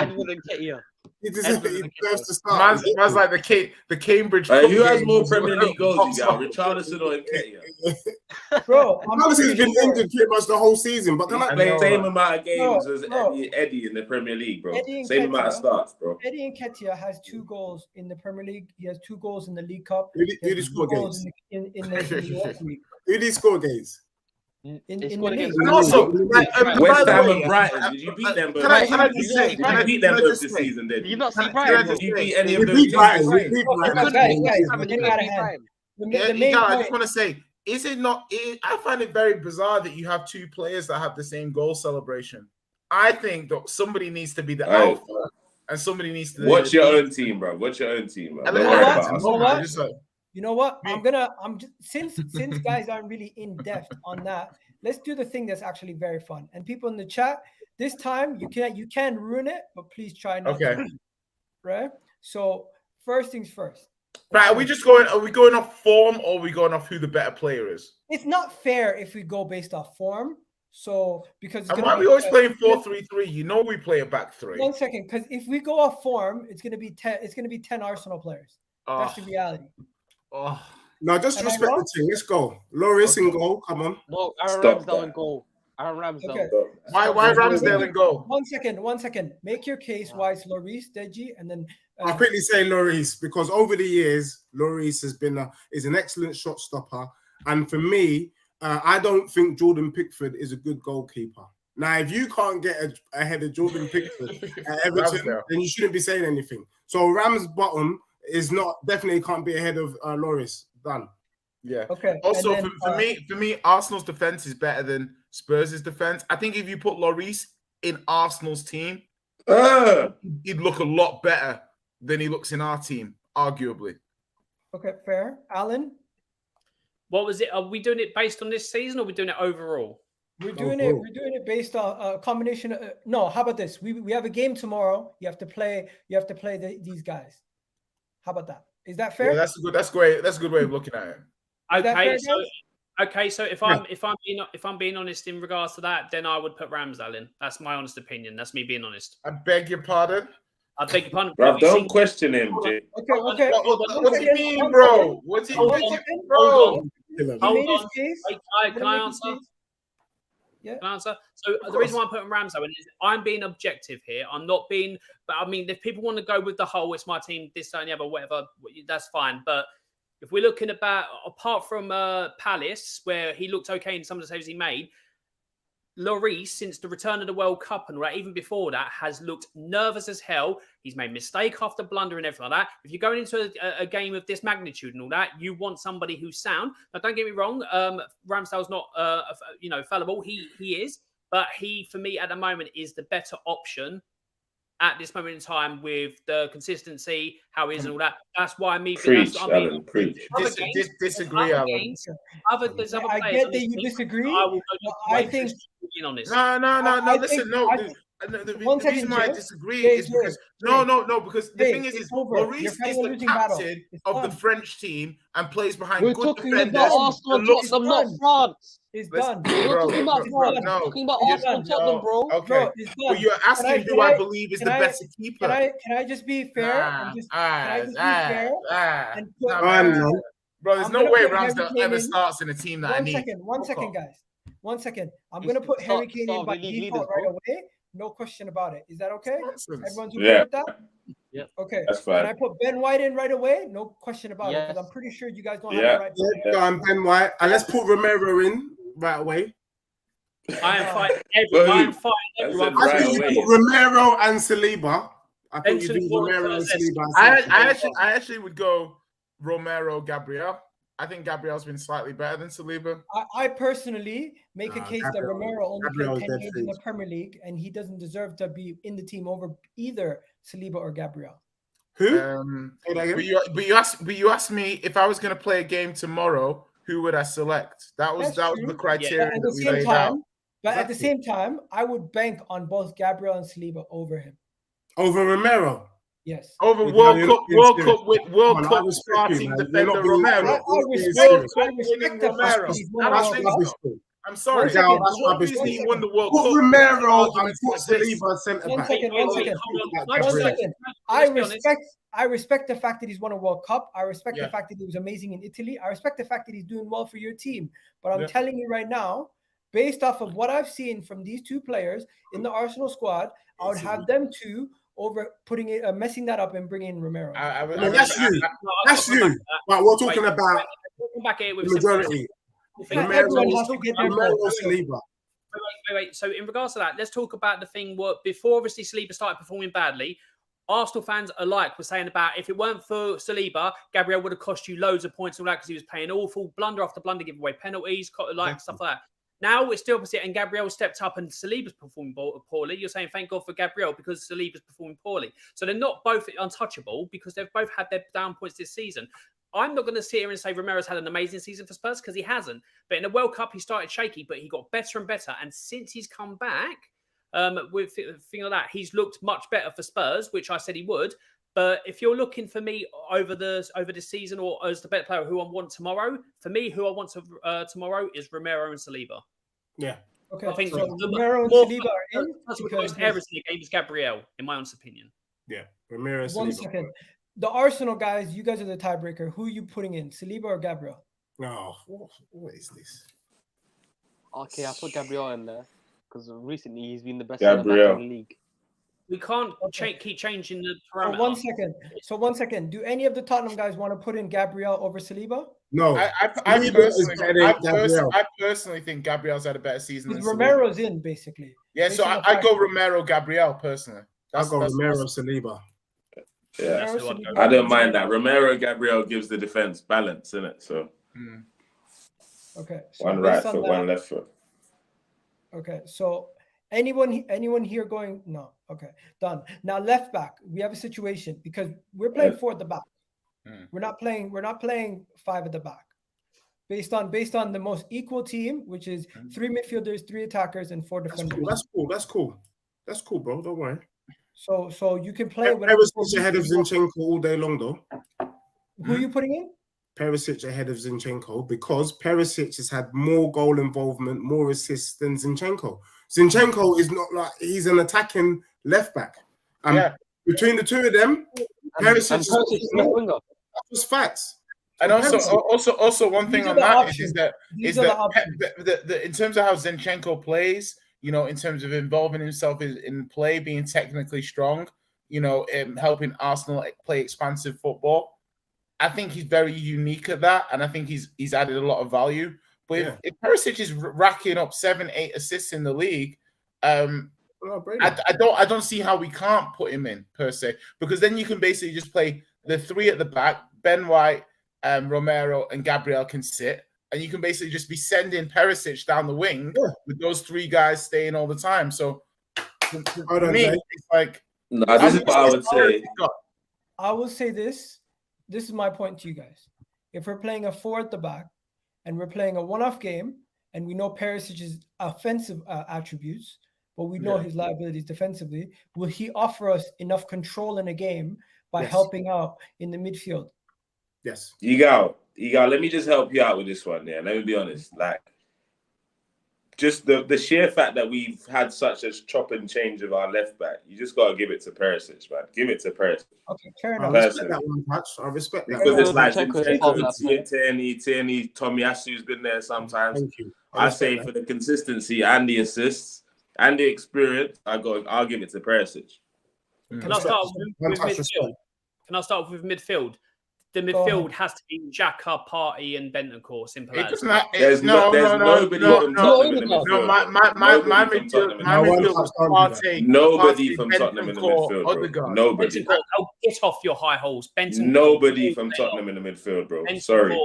and Nketiah. he deserves to start. Man's like the Cambridge. Who has game more as Premier well. League goals, you got? Richarlison or Nketiah? Bro, Richarlison's been injured pretty much the whole season, but He's played the same amount of games as bro. Eddie in the Premier League, bro. Eddie Same amount of Nketiah- starts, bro. Eddie Nketiah has 2 goals in the Premier League. He has 2 goals in the League Cup. Who He did he has score 2 goals against? in the Youth League. Who did he score against? In He the scored league. against And also, like, by West the Ham way, and Brighton. Did you beat them both? Can I just say? Did you beat them both this season? Did Did you you? not see Can I Brighton? just Did you say- beat any We of those beat teams? Brighton. We this beat season? Brighton. Guys, Brighton, getting out of hand. The Yeah, main I point- just want to say, is it not? I find it very bizarre that you have 2 players that have the same goal celebration. I think that somebody needs to be the Right. alpha, and somebody needs to. Watch your own team, bro. Watch your own team, bro. And Don't then- worry what? about us. You know what? Just like- You know what? Me. Since guys aren't really in depth on that, let's do the thing that's actually very fun. And people in the chat, this time you can ruin it, but please try not Okay. to. Right? So first things first. Right, are we going off form or are we going off who the better player is? It's not fair if we go based off form. So because it's And gonna why are be- we always playing 4-3-3? You know we play a back 3. 1 second, because if we go off form, it's gonna be 10. It's gonna be 10 Arsenal players. That's the Oh, reality. oh. No, just Am I respect wrong? the team. Let's go. Loris in goal. Come on. No, Aaron Stop Ramsdale that. in goal. Aaron Ramsdale. Okay. Why Ramsdale in goal? 1 second. 1 second. Make your case why it's Lloris, Deji, and then I'll quickly say Lloris because over the years, Lloris has been is an excellent shot stopper, and for me, I don't think Jordan Pickford is a good goalkeeper. Now, if you can't get ahead of Jordan Pickford at Everton, Ramsdale. then you shouldn't be saying anything. So Ram's bottom is definitely can't be ahead of Lloris. Done. Yeah. okay. Also, and then, for me, Arsenal's defense is better than Spurs' defense. I think if you put Lloris in Arsenal's team, he'd look a lot better than he looks in our team, arguably. okay, fair. Alan, What was it? Are we doing it based on this season or are we doing it overall? we're doing it based on a combination of no, how about this? We have a game tomorrow. You have to play these guys. How about that? Is that fair? Yeah, that's great. That's a good way of looking at it. that Okay, fair, so guys? if I'm being honest in regards to that, then I would put Ramsdale in. That's my honest opinion. That's me being honest. I beg your pardon. I beg your pardon. Bro, don't question him, Jay. Okay. What do you mean, bro? What's it, Hold what's on, it, bro? He Hold made his on. case. Wait, can Let I him make his answer? case. Yeah. Can I answer? So the reason why I'm putting Ramsdale in is I'm being objective here. I'm not being, but I mean, if people want to go with the whole, it's my team, this, that, and the other, whatever, that's fine. But if we're looking apart from Palace, where he looked okay in some of the saves he made, Lloris, since the return of the World Cup and even before that, has looked nervous as hell. He's made mistake after blunder and everything like that. If you're going into a game of this magnitude and all that, you want somebody who's sound. Now, don't get me wrong, Ramsdale's not, fallible. He is, but he, for me, at the moment, is the better option at this moment in time with the consistency, how he is and all that. That's why Preach, Alan, preach. Disagree, Alan. There's other I players get that you disagree. I will but I think being honest. No. Listen, the reason why I disagree is because because the thing is Lloris is the captain of the French team and plays behind We're good talking defenders. about Arsenal, Tottenham, not France. it's Listen, done. We're talking about France. We're talking about Arsenal, Tottenham, bro. Okay, Bro, it's done. but you're asking who I believe is the better keeper. Can I just be fair? Can I just be fair? And put, Bro, there's I'm no gonna way put Harry Ramsdale Kane ever in. starts in a team that I need. One second, guys. 1 second. I'm He's gonna put the Harry star- Kane star in of by the league default leaders, right away. No question about it. Is that okay? Nonsense. Everyone's okay Yeah. with that? Yeah. Okay. That's Can fine. I put Ben White in right away? No question about it, Yes. because I'm pretty sure you guys don't have Yeah. the right. Go on, Ben White, and let's put Romero in right away. I am fighting everyone. That's I Right think you away. put Romero and Saliba. I think you do Excellent Romero and Saliba. I actually would go Romero, Gabriel. I think Gabriel's been slightly better than Saliba. I personally make a case that Gabriel- Romero only Gabriel played is 10 dead games in the freak. Premier League, and he doesn't deserve to be in the team over either Saliba or Gabriel. Who? Say that again? But you asked me if I was going to play a game tomorrow, who would I select? That was That's the true. criteria But at that the we same laid out. time, at the same time, I would bank on both Gabriel and Saliba over him. Over Romero. Yes. Over You're World not Cup, being World serious. Cup with World Come on, I Cup respect you, starting man. You're defender not being- Romero. I World respect Cup the winning fact Romero. that he's won a I That's World think Cup. rubbish, so. bro. I'm sorry. One second. That's The only rubbish, reason he bro. won the World Put Cup. Romero and arguments put like this. Saliba centre One back. second, Wait, one wait, second. hold on. Like One Gabriel. second. Let's be honest. I respect the fact that he's won a World Cup. I respect Yeah. the fact that he was amazing in Italy. I respect the fact that he's doing well for your team. But I'm Yeah. telling you right now, based off of what I've seen from these two players in the Arsenal squad, I would have them two over putting it, messing that up and bringing in Romero. I mean, that's you. That's you. But we're talking about Come back here with the majority. Everyone has to get their Romero, goal. Saliba. Wait. So in regards to that, let's talk about the thing where before obviously Saliba started performing badly, Arsenal fans alike were saying about if it weren't for Saliba, Gabriel would have cost you loads of points and all that because he was playing awful, blunder after blunder, giving away penalties, stuff like that. Now it's the opposite, and Gabriel stepped up and Saliba's performing poorly. You're saying thank God for Gabriel because Saliba's performing poorly. So they're not both untouchable because they've both had their down points this season. I'm not going to sit here and say Romero's had an amazing season for Spurs because he hasn't. But in the World Cup, he started shaky, but he got better and better. And since he's come back with thing like that, he's looked much better for Spurs, which I said he would. But if you're looking for me over this season or as the better player who I want tomorrow, for me, who I want tomorrow is Romero and Saliba. Yeah. Okay, I think so the Romero and more Saliba are in most because errors in the game is Gabriel, in my honest opinion. Yeah. Romero, one Saliba. second. The Arsenal guys, you guys are the tiebreaker. Who are you putting in, Saliba or Gabriel? No. What is this? Okay, I put Gabriel in there because recently he's been the best Gabriel. centre-back in the league. We can't keep changing the So parameter. 1 second. Do any of the Tottenham guys want to put in Gabriel over Saliba? No. I personally think Gabriel's had a better season than Because Romero's Saliba. in, basically. Yeah, so I go Romero, Gabriel personally. I'll go Romero, Saliba. Yeah, Romero, Saliba. I don't mind that. Romero Gabriel gives the defense balance, innit? So Okay. So one based right on foot, that- one left foot. Okay, so anyone here going? No. Okay, done. Now left back, we have a situation because we're playing 4 at the back. We're not playing 5 at the back. Based on the most equal team, which is 3 midfielders, 3 attackers, and 4 defenders. That's cool, bro. Don't worry. So you can play whatever. Perisic ahead of Zinchenko all day long, though. Who are you putting in? Perisic ahead of Zinchenko because Perisic has had more goal involvement, more assists than Zinchenko. Zinchenko is not like he's an attacking left back. Between the two of them, Perisic is left winger. That's just facts. And also one thing on that is that in terms of how Zinchenko plays, you know, in terms of involving himself in play, being technically strong, you know, helping Arsenal play expansive football. I think he's very unique at that, and I think he's added a lot of value. But if Perisic is racking up 7-8 assists in the league, I don't see how we can't put him in per se, because then you can basically just play the 3 at the back. Ben White, Romero, and Gabriel can sit, and you can basically just be sending Perisic down the wing with those 3 guys staying all the time. So for me, it's like this is what I would say. I will say this. This is my point to you guys. If we're playing a 4 at the back and we're playing a one-off game and we know Perisic's offensive attributes, but we know his liabilities defensively, will he offer us enough control in a game by helping out in the midfield? Yes. Igal, let me just help you out with this one. Yeah, let me be honest. Like, just the sheer fact that we've had such a chop and change of our left back, you just got to give it to Perisic, man. Give it to Perisic. Okay, fair enough. I respect that one, Patch. I respect that. Because it's like Tierney, Tomiyasu's been there sometimes. Thank you. I say for the consistency and the assists and the experience, I'll give it to Perisic. Can I start with midfield? Can I start with midfield? The midfield has to be Xhaka, Partey, and Bentancur. Simple as. There's nobody from Tottenham in the midfield. My midfield was Partey. Nobody from Tottenham in the midfield, bro. Nobody. Get off your high horse. Nobody from Tottenham in the midfield, bro. Sorry.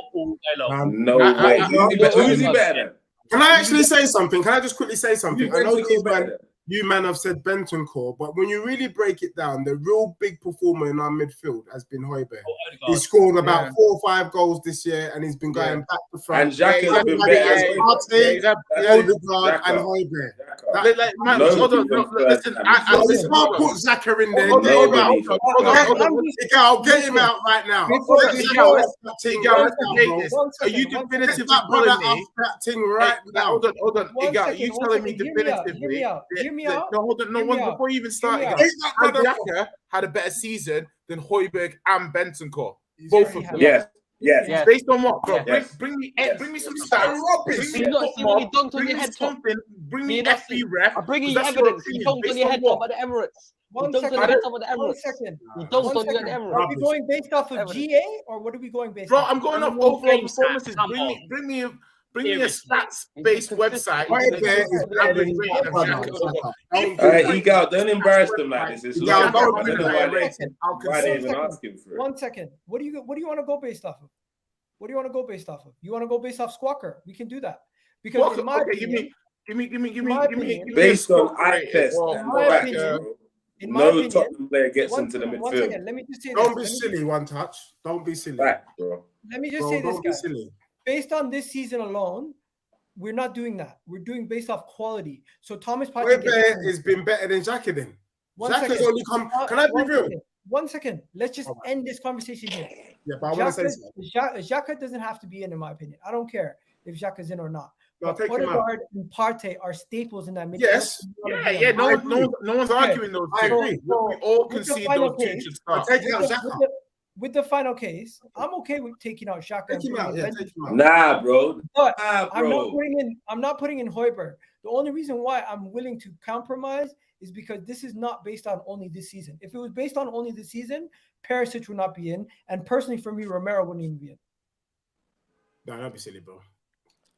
No way. Who's he better than? Can I actually say something? Can I just quickly say something? I know you man have said Bentancur, but when you really break it down, the real big performer in our midfield has been Højbjerg. He scored about 4 or 5 goals this year, and he's been going back to front. And Xhaka has been better. Odegaard and Højbjerg. Listen, I can't put Xhaka in there. I'll get him out right now. Are you definitively telling me that thing right now? Hold on. Are you telling me definitively? Hear me out. No, hold on. No, before you even start, Xhaka had a better season than Højbjerg and Bentancur. Both of them. Yes. Based on what, bro? Yes. Bring me some stats. Bring me FB ref. I'm bringing you evidence. You dunked on your head top of the Emirates. One second. You dunked on your Emirates. Are we going based off of GA or what are we going based off? Bro, I'm going off overall performances. Bring me a stats-based website. Egal, don't embarrass them like this. I don't know why they even asking for it. 1 second. What do you want to go based off of? What do you want to go based off of? You want to go based off Squawker? We can do that. Because in my opinion, give me based on eye test. In my opinion, Tottenham player gets into the midfield. 1 second. Let me just say Don't be silly, One Touch. Don't be silly. Right, bro. Let me just say this, guys. Based on this season alone, we're not doing that. We're doing based off quality. So Thomas Partey has been better than Xhaka then. Xhaka's only come. Can I be real? 1 second. Let's just end this conversation here. Yeah, but I want to say something. Xhaka doesn't have to be in my opinion. I don't care if Xhaka's in or not. No, but Odegaard and Partey are staples in that midfield. Yes. Yeah. No one's arguing those two. We all concede those two should start. With the final case, I'm okay with taking out Xhaka. Take him out. Nah, bro. But I'm not putting in Højbjerg. The only reason why I'm willing to compromise is because this is not based on only this season. If it was based on only this season, Perisic would not be in, and personally for me, Romero wouldn't even be in. No, don't be silly, bro.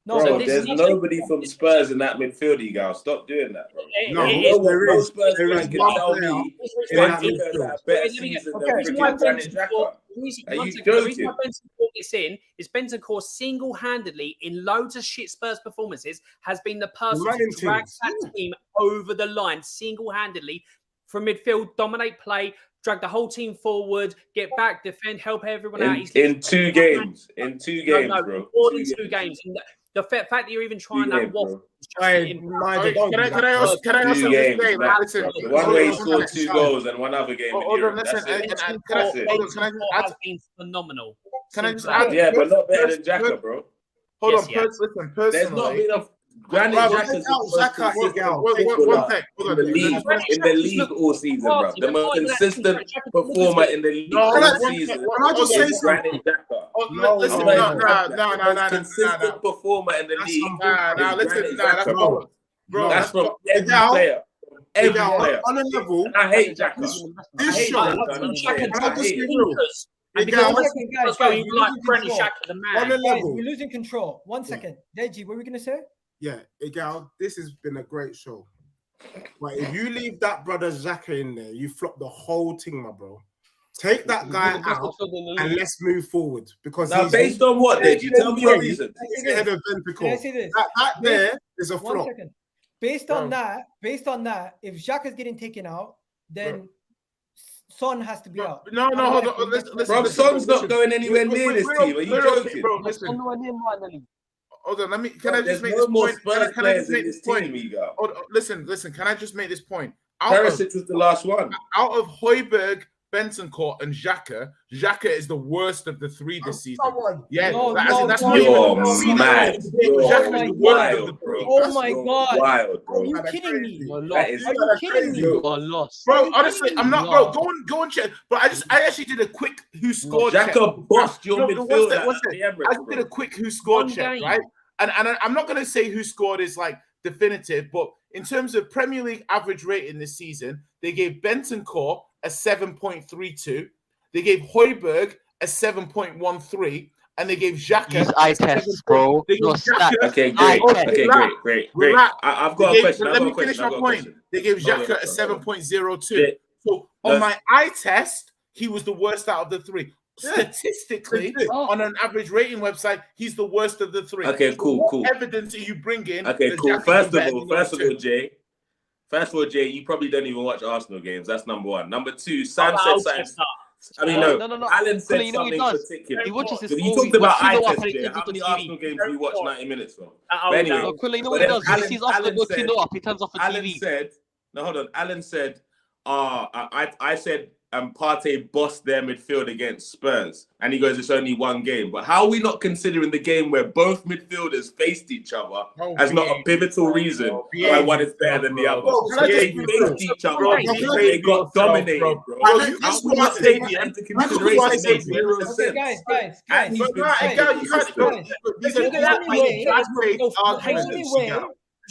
No, bro, there's nobody from Spurs in that midfield, you guys. Stop doing that, bro. No Spurs fans can tell me a better season than freaking Granit Xhaka. Are you joking? The reason why Bentancur gets in is Bentancur single-handedly, in loads of shit Spurs performances, has been the person to drag that team over the line single-handedly from midfield, dominate play, drag the whole team forward, get back, defend, help everyone out. In two games, bro. More than two games. The fact that you're even trying that waffle. Can I also say, listen, one way he scored 2 goals and one other game. Has been phenomenal. Can I just add? Yeah, but not better than Xhaka, bro. Hold on, listen, personally. There's not been a Granit Xhaka's in the league all season, bro. The most consistent performer in the league all season. Can I just say Granit Xhaka? No. Consistent performer in the league. That's from every player. Every player. On a level, I hate Xhaka. This show. On a level, we're losing control. 1 second, Deji, what were we gonna say? Yeah, Egal, this has been a great show. But if you leave that brother Xhaka in there, you flop the whole thing, my bro. Take that guy out and let's move forward. Because now, based on what? Did you tell me your reason? Can I say this? That there is a flop. 1 second. Based on that, if Xhaka's getting taken out, then Son has to be out. No, hold on. Listen, bro, Son's not going anywhere near this team. Are you joking? Bro, listen. Hold on, can I just make this point? Can I just make this point? Listen, can I just make this point? Perisic was the last one. Out of Højbjerg, Bentancur and Xhaka is the worst of the 3 this season. Yeah, that's not even mad. Xhaka is wild, bro. Oh my god! Wild, bro. Are you kidding me? That is crazy. You are lost, bro. Honestly, I'm not, bro. Go and check. But I actually did a quick who scored. Xhaka bossed your midfield. I just did a quick who scored check, right? And I'm not gonna say who scored is like definitive, but in terms of Premier League average rating this season, they gave Bentancur a 7.32. They gave Højbjerg a 7.13. And they gave Xhaka eye tests, bro. Okay, great. I've got a question. Let me finish my point. They gave Xhaka a 7.02. So on my eye test, he was the worst out of the 3. Statistically, on an average rating website, he's the worst of the 3. Okay, cool. What evidence are you bringing? Okay, cool. First of all, Jay, you probably don't even watch Arsenal games. That's number 1. Number 2, Sam said something. I mean, No. Alan said Colin, you know what he something does? particular. He watches his You full- talked about he watches eye Kino up test, and he yeah. turns How off the many TV. Arsenal games do you watch 90 minutes from? Oh, But anyway, No, Colin, you know but what he then does? He sees Arsenal go 2-0 up, he turns off the Alan TV. said, no, hold on. Alan said, I said Partey bossed their midfield against Spurs. And he goes, it's only one game. But how are we not considering the game where both midfielders faced each other as not a pivotal reason why one is better than the other? They faced each other. They got dominated, bro. How can we not take it into consideration? They zero Okay, sense. guys. And he's been Guys, super you can't consistent. these The are only way- fact-based the arguments. only way-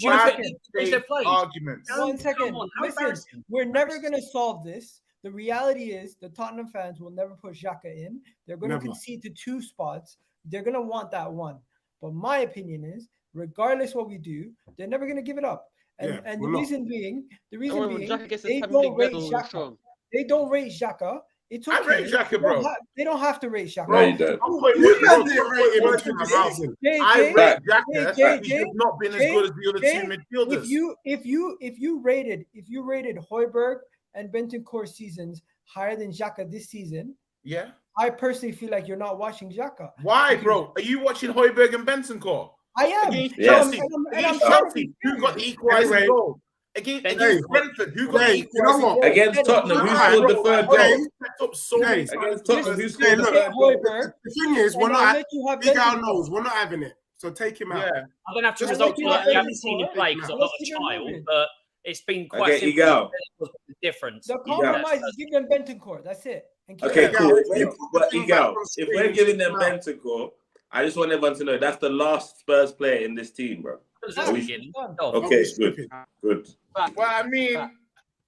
Fact-based arguments. 1 second. Come on, how Listen, embarrassing. we're never going to solve this. The reality is the Tottenham fans will never put Xhaka in. They're going to Never. concede to 2 spots. They're going to want that one. But my opinion is, regardless what we do, they're never going to give it up. And, Yeah, and the we're not. reason being, When Xhaka gets his they Premier don't League rate medal, it's Xhaka. strong. They don't rate Xhaka. It's okay. I rate Xhaka, bro. They don't have to rate Xhaka. No, you don't. I'm putting You words- guys didn't rate him words until in my this mouth. season. I rate Xhaka. Jay, He's just not been as good as the other two midfielders. If you rated Højbjerg and Bentancur seasons higher than Xhaka this season, Yeah. I personally feel like you're not watching Xhaka. Why, bro? Are you watching Højbjerg and Bentancur? I am. Against Yes. Chelsea. And I'm Against trying to Chelsea, be who fair. got the equalising Anyway. goal? Against Brentford, who got the Hey, you know equalising what? goal? Against Tottenham, who scored the third goal? Hey, Stepped up so many Hey, times. Against Tottenham, who Hey, scored the look, third goal? Højbjerg, the thing is, we're and I'll not. let you have Big Al Bentancur. knows we're not having it. So take him out. Yeah. I don't have to Just result look to at that. that You haven't seen him before. play because I'm not a Let's keep it child, moving. but it's been quite Okay, simple. Igal. What's the difference? The compromise is give them Bentancur. That's it. And keep Okay, it. cool. Yeah. But Igal, if we're giving them Yeah. Bentancur, I just want everyone to know that's the last Spurs player in this team, bro. That's Yeah. the beginning. Done. Oh, Okay, stupid. good, good. Fact. Well, I mean,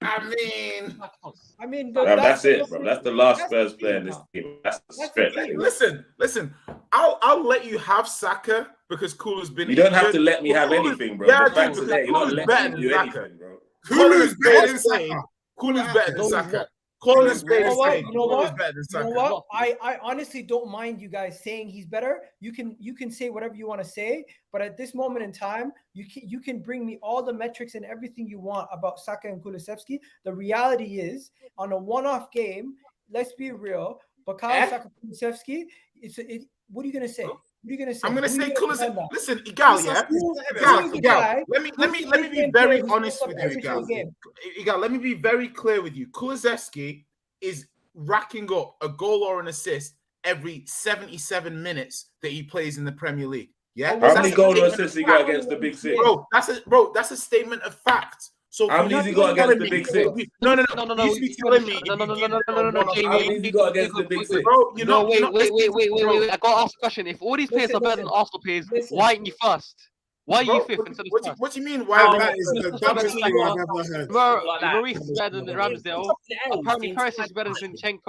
I mean, That's it, bro. That's the last that's Spurs the player in team this now. team. That's the That's the stretch. team. listen. I'll let you have Saka because Kula's been. You don't have to injured. let me have Kula's- anything, bro. Yeah, The fact dude, is that you're not Kula's letting better me than do Saka. anything, bro. Kulu's better than Saka. Kula's better than No, he's Saka. not. Call a You spade a know what? spade. You know Kula's what? better than You know Saka. what? I honestly don't mind you guys saying he's better. You can say whatever you want to say, but at this moment in time, you can bring me all the metrics and everything you want about Saka and Kulusevski. The reality is, on a one-off game, let's be real. Bukayo Saka Kulusevski, what are you gonna say? What are you gonna say? I'm gonna Who are say you Kula's. defend that? Listen, Igal, yeah. Who's Igal, the Igal. guy Let me who's be the very player who honest steps with up you, every single Igal. game? Igal, let me be very clear with you. Kulusevski is racking up a goal or an assist every 77 minutes that he plays in the Premier League. Yeah. How That's many a goals or statement assists of he got fact. against the Big Six? That's a statement of fact. So How many has he got against the Big Six? No. No. You should be telling me. No, Jamie. How many has he got against the Big Six? Bro, you're not. Wait. Bro. I gotta ask a question. If all these players are better than Arsenal players, Listen. why ain't you first? Why are Bro, you fifth instead of first? what do you mean? Oh, Why? that is the dumbest thing I've ever heard. Like that. Maurice is better than Ramsdale. Apparently, Paris is better than Zinchenko.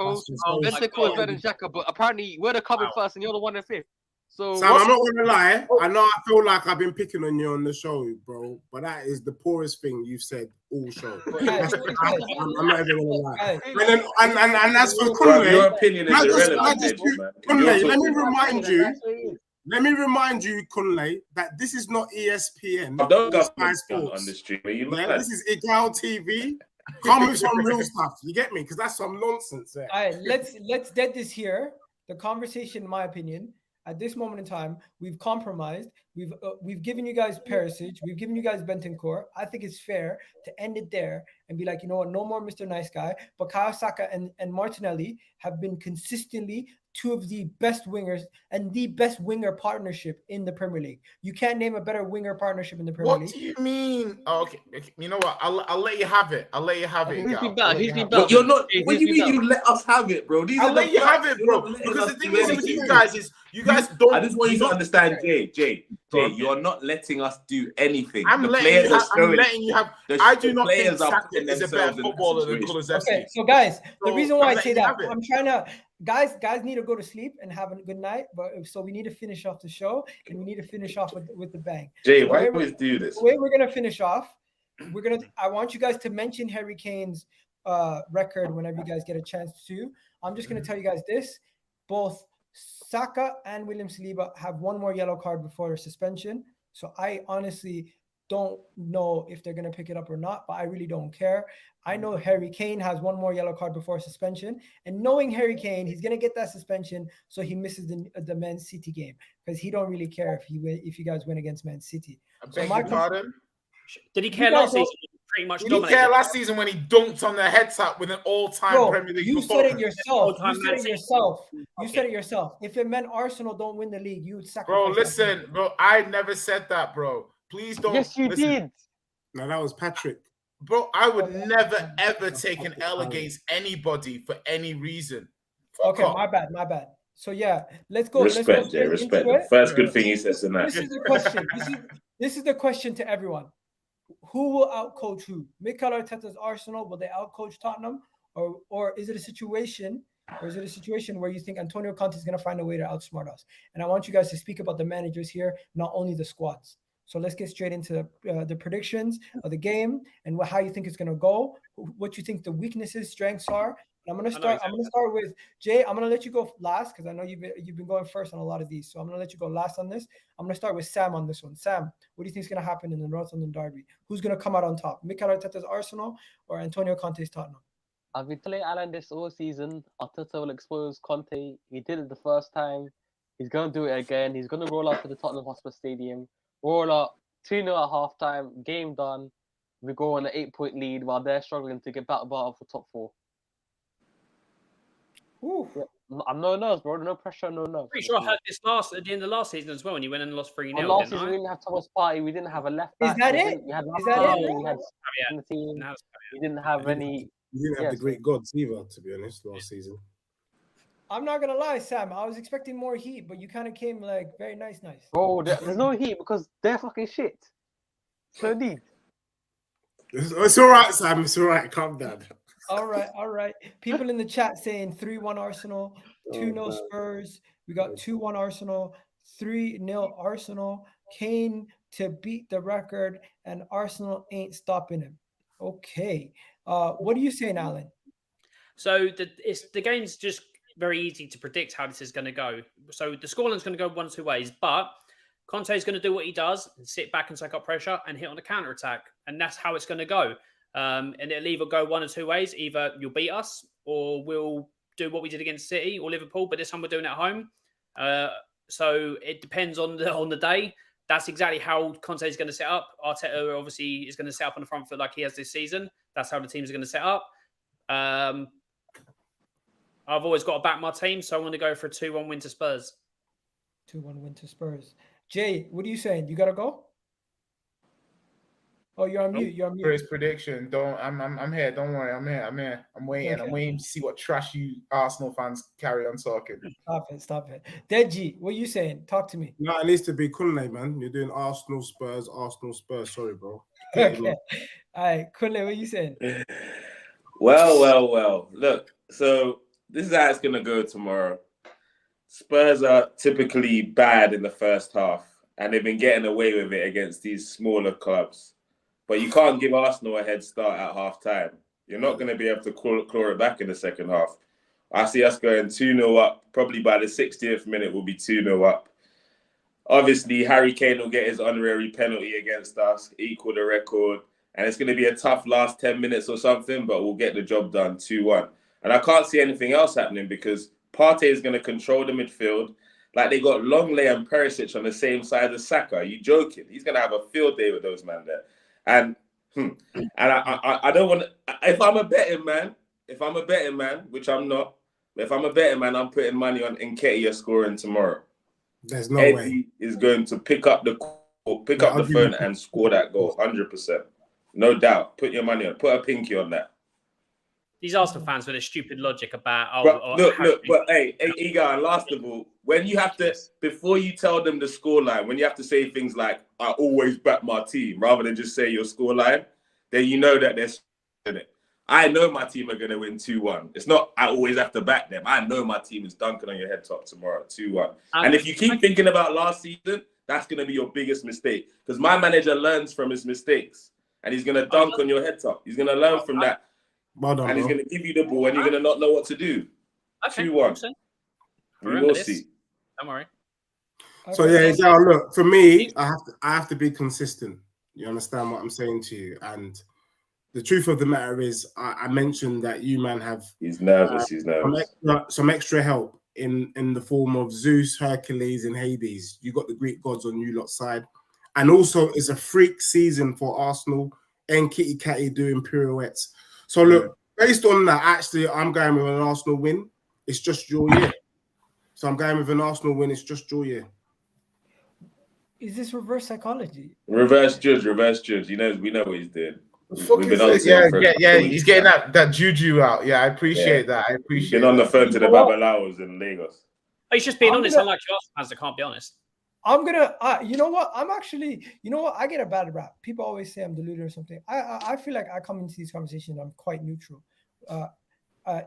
Oh my Bentancur is God. better than Xhaka, but apparently we're the coming first and you're the one in fifth. So Sam, I'm not gonna lie. I know I feel like I've been picking on you on the show, bro, but that is the poorest thing you've said all show. Guys, I'm not even gonna lie. guys, And as for Bro, your Kunle, opinion is I just- irrelevant, I just- James, man. Kunle, You're let me talking. remind you, Kunle, that this is not ESPN. I don't or got Sky on Sports. the stream. Are you Yeah, mad? this is Igal TV. Come with some real stuff. You get me? Because that's some nonsense there. All right, let's dead this here. The conversation, in my opinion, at this moment in time, we've compromised. We've given you guys Perisic. We've given you guys Bentancur. I think it's fair to end it there and be like, you know what, no more Mr. Nice Guy. But Bukayo Saka and Martinelli have been consistently two of the best wingers and the best winger partnership in the Premier League. You can't name a better winger partnership in the Premier What League. do you mean? Oh, okay. You know what? I'll let you have it. Who's been Igal. better? I'll let Who's you been have better? But you're not. He's What do you been mean you let us have it, bro? These I'll are let the you have facts. it, You're bro. not letting Because us the thing do is with anything. you guys is you guys don't. I just want you to don't- understand, Jay, you're not letting us do anything. I'm The letting players you are have. I'm showing. letting you have. The I do not think players are Saka putting is a themselves better in that footballer than situation. Kulusevski. Okay, so guys, the So, reason why I'm I say letting you that, have it. I'm trying to, guys need to go to sleep and have a good night. But so we need to finish off the show and we need to finish off with the bang. Jay, So why the you way always do this? the way we're gonna finish off, I want you guys to mention Harry Kane's record whenever you guys get a chance to. I'm just gonna tell you guys this: both Saka and William Saliba have one more yellow card before their suspension. So I honestly don't know if they're going to pick it up or not, but I really don't care. I know Harry Kane has one more yellow card before suspension, and knowing Harry Kane, he's going to get that suspension so he misses the Man City game, because he don't really care if you guys win against Man City. I beg your pardon? Did he care last season? Pretty much Did he dominated. care last season when he dunked on the head tap with an all-time Premier League you performance? said it yourself. You said it Man yourself. City. You said it yourself. If it meant Arsenal don't win the league, you would sacrifice. Bro, listen, bro, I never said that, bro. Please don't. Yes, you listen. did. No, that was Patrick. Bro, I would never, ever take an L against anybody for any reason. Fuck Okay, off. my bad. So yeah, let's go. Respect, Jay. Respect. The first good thing he says tonight. This is the question. This is the question to everyone. Who will outcoach who? Mikel Arteta's Arsenal, will they outcoach Tottenham, or is it a situation? Or is it a situation where you think Antonio Conte is going to find a way to outsmart us? And I want you guys to speak about the managers here, not only the squads. So let's get straight into the predictions of the game and how you think it's going to go, what you think the weaknesses, strengths are. And I'm going to start. I'm going to start with Jay. I'm going to let you go last because I know you've been going first on a lot of these. So I'm going to let you go last on this. I'm going to start with Sam on this one. Sam, what do you think is going to happen in the North London derby? Who's going to come out on top? Mikel Arteta's Arsenal or Antonio Conte's Tottenham? I've been telling Alan this all season. Arteta will expose Conte. He did it the first time. He's going to do it again. He's going to roll out to the Tottenham Hotspur Stadium, roll out 2-0 at halftime, game done. We go on an 8-point lead while they're struggling to get back above for top 4. Yeah. I'm no nerves, bro. No pressure, no nerves. Pretty sure I heard this at the end of last season as well, when you went and lost 3-0. Last season, we didn't have Thomas Partey. We didn't have a left back. Is that it? We had Is that it? We had in the team. We didn't have any. You didn't have the great gods either, to be honest, last season. I'm not gonna lie, Sam. I was expecting more heat, but you kind of came like very nice. Bro, there's no heat because they're fucking shit. No need. It's all right, Sam. It's all right. Calm down. All right. People in the chat saying 3-1 Arsenal, 2-0 Spurs. We got 2-1 Arsenal, 3-0 Arsenal. Kane to beat the record, and Arsenal ain't stopping him. Okay. What are you saying, Alan? So the game's just very easy to predict how this is going to go. So the scoreline's going to go one of two ways, but Conte's going to do what he does and sit back and soak up pressure and hit on the counter-attack. And that's how it's going to go. And it'll either go one of two ways. Either you'll beat us or we'll do what we did against City or Liverpool, but this time we're doing it at home. So it depends on the day. That's exactly how Conte is going to set up. Arteta obviously is going to set up on the front foot like he has this season. That's how the teams are going to set up. I've always got to back my team, so I'm going to go for a 2-1 win to Spurs. 2-1 win to Spurs. Jay, what are you saying? You got to go? Oh, you're on mute. You're on mute. First prediction. I'm here. Don't worry. I'm here. I'm waiting. Okay. I'm waiting to see what trash you Arsenal fans carry on talking. Stop it. Deji, what are you saying? Talk to me. No, it needs to be Kunle, man. You're doing Arsenal, Spurs. Sorry, bro. Okay. All right. Kunle, what are you saying? Well. Look, so this is how it's going to go tomorrow. Spurs are typically bad in the first half, and they've been getting away with it against these smaller clubs. But you can't give Arsenal a head start at half-time. You're not going to be able to claw it back in the second half. I see us going 2-0 up. Probably by the 60th minute, we'll be 2-0 up. Obviously, Harry Kane will get his honorary penalty against us, equal the record. And it's going to be a tough last 10 minutes or something, but we'll get the job done 2-1. And I can't see anything else happening because Partey is going to control the midfield. Like, they got Longley and Perisic on the same side as Saka. Are you joking? He's going to have a field day with those men there. And I don't want to, if I'm a betting man, which I'm not, if I'm a betting man, I'm putting money on Nketiah scoring tomorrow. There's no Eddie way. is going to pick up the phone and score that goal, 100%. No doubt. Put your money on. Put a pinky on that. These Arsenal fans with a stupid logic about... Look, but hey, Iga, and last of all, when you have to, before you tell them the scoreline, when you have to say things like, I always back my team, rather than just say your scoreline, then you know that they're in it. I know my team are going to win 2-1. It's not, I always have to back them. I know my team is dunking on your head top tomorrow, 2-1. And if you keep thinking about last season, that's going to be your biggest mistake. Because my manager learns from his mistakes. And he's going to dunk on your head top. He's going to learn from that. Well done, and he's going to give you the ball, and you're going to not know what to do. Okay, 2-1. We will see. Don't worry. So yeah, look, for me, I have to be consistent. You understand what I'm saying to you? And the truth of the matter is, I mentioned that you man have He's nervous. He's nervous. some extra help in the form of Zeus, Hercules, and Hades. You got the Greek gods on you lot's side, and also it's a freak season for Arsenal and Kitty Catty doing pirouettes. So look, based on that, actually, I'm going with an Arsenal win. It's just your year. So I'm going with an Arsenal win. It's just your year. Is this reverse psychology? Reverse judge. You know, we know what he's doing. We've been on he's getting that juju out. Yeah, I appreciate that. I appreciate. He's been on the phone to the Babalaos in Lagos. Oh, he's just being honest. Unlike Arsenal fans that can't be honest. I'm gonna. You know what? I'm actually. You know what? I get a bad rap. People always say I'm deluded or something. I feel like I come into these conversations. I'm quite neutral,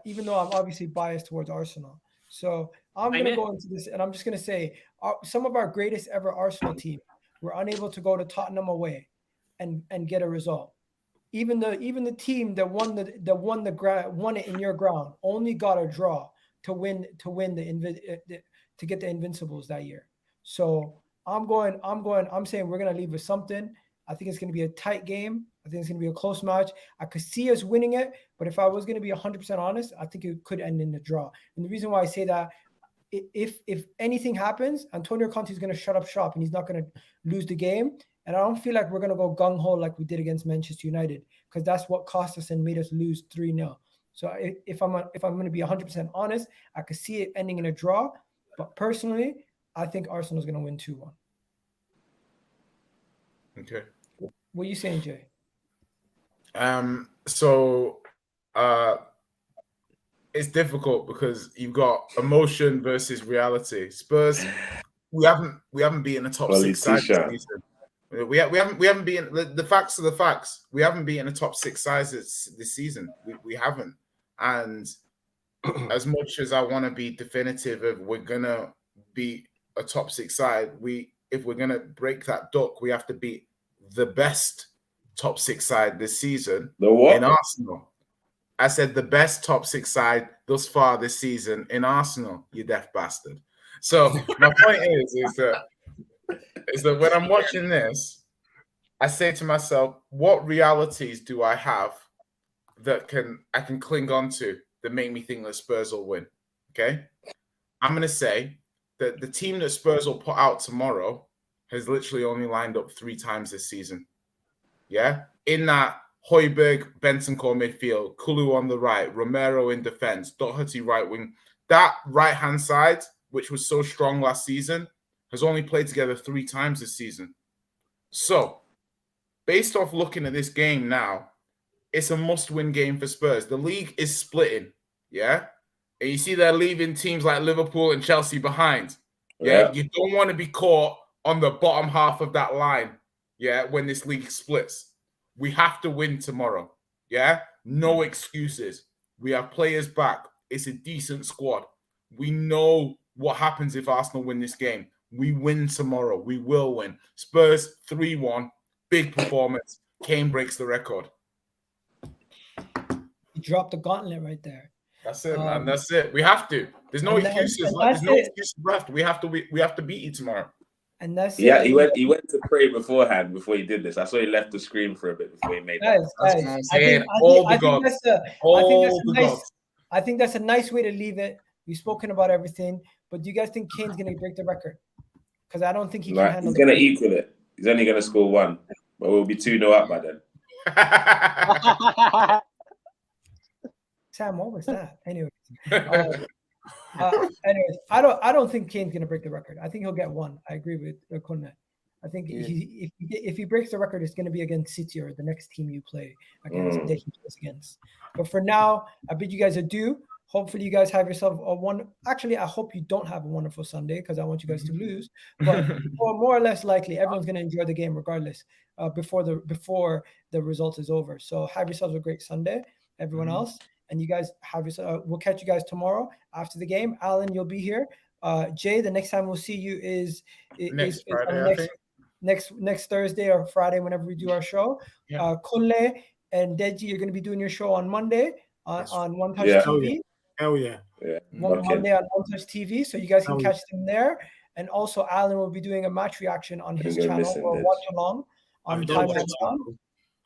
even though I'm obviously biased towards Arsenal. So I'm gonna go into this, and I'm just gonna say some of our greatest ever Arsenal team were unable to go to Tottenham away, and get a result. Even the team that won it in your ground only got a draw to win to get the Invincibles that year. So I'm saying we're gonna leave with something. I think it's gonna be a tight game. I think it's gonna be a close match. I could see us winning it, but if I was gonna be 100% honest, I think it could end in a draw. And the reason why I say that, if anything happens, Antonio Conte is gonna shut up shop and he's not gonna lose the game. And I don't feel like we're gonna go gung ho like we did against Manchester United, because that's what cost us and made us lose 3-0. So if I'm gonna be 100% honest, I could see it ending in a draw. But personally, I think Arsenal's gonna win 2-1. Okay. What are you saying, Jay? So it's difficult because you've got emotion versus reality. Spurs, we haven't beaten a top 6 side this season. We haven't beaten the facts are the facts. We haven't beaten a top 6 sides this season. We haven't. And as much as I want to be definitive of we're gonna beat a top 6 side, if we're gonna break that duck, we have to beat the best top 6 side this season. The what? In Arsenal. I said the best top 6 side thus far this season in Arsenal, you deaf bastard. So my point is that when I'm watching this, I say to myself, what realities do I have that I can cling on to that make me think that Spurs will win? Okay. I'm going to say that the team that Spurs will put out tomorrow has literally only lined up 3 times this season. Yeah. In that Højbjerg, Bentancur midfield, Kulu on the right, Romero in defense, Doherty right wing. That right-hand side, which was so strong last season, has only played together 3 times this season. So, based off looking at this game now, it's a must-win game for Spurs. The league is splitting, yeah? And you see they're leaving teams like Liverpool and Chelsea behind. Yeah? You don't want to be caught on the bottom half of that line, yeah, when this league splits. We have to win tomorrow, yeah? No excuses. We have players back. It's a decent squad. We know what happens if Arsenal win this game. We win tomorrow. We will win. Spurs 3-1. Big performance. Kane breaks the record. You dropped the gauntlet right there. That's it, man. That's it. We have to. There's no excuses. There's no excuses left. We have to beat you tomorrow. And that's He went to pray beforehand before he did this. I saw he left the screen for a bit before he made that. I think that's a nice way to leave it. We've spoken about everything, but do you guys think Kane's going to break the record? Because I don't think he can handle it. He's going to equal it. He's only going to score 1, but we'll be 2-0 up by then. Sam, what was that? Anyways, I don't think Kane's going to break the record. I think he'll get 1. I agree with Kunle. I think if he breaks the record, it's going to be against City or the next team you play against that he plays against. But for now, I bid you guys adieu. Hopefully you guys have yourself a one. Actually, I hope you don't have a wonderful Sunday because I want you guys to lose. But more or less likely, everyone's going to enjoy the game regardless before the result is over. So have yourselves a great Sunday, everyone else. And you guys have yourself. We'll catch you guys tomorrow after the game. Alan, you'll be here. Jay, the next time we'll see you is next Thursday or Friday whenever we do our show. Yeah. Kunle and Deji, you're going to be doing your show on Monday on One Touch TV. Hell yeah. Monday on One Touch TV, so you guys can catch them there. And also, Alan will be doing a match reaction on his channel or watch along on Don't time text on. me.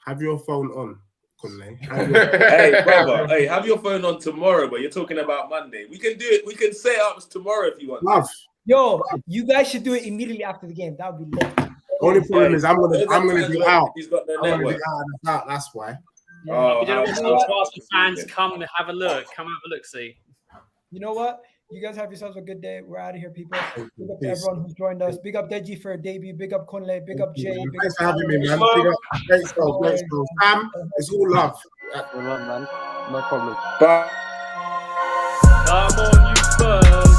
Have your phone on, Kunle. Hey, brother. Hey, have your phone on tomorrow, but you're talking about Monday. We can do it. We can set up tomorrow if you want. Love. Yo, you guys should do it immediately after the game. That would be lit. Only problem is I'm gonna be out. He's got no I'm gonna be network. out and about. That's why. Yeah. Oh, You know, how- Arsenal fans, come have a look. Come have a look. See. You know what? You guys have yourselves a good day. We're out of here, people. Big up to Peace. everyone who's joined us. Big up Deji for a debut. Big up Kunle. Big up Jay. Big Thanks up for having me, man. Tyler. Big up. Great show. Great show. Sam, it's all love. Good one, man. No problem. Bye. Come on, you Spurs.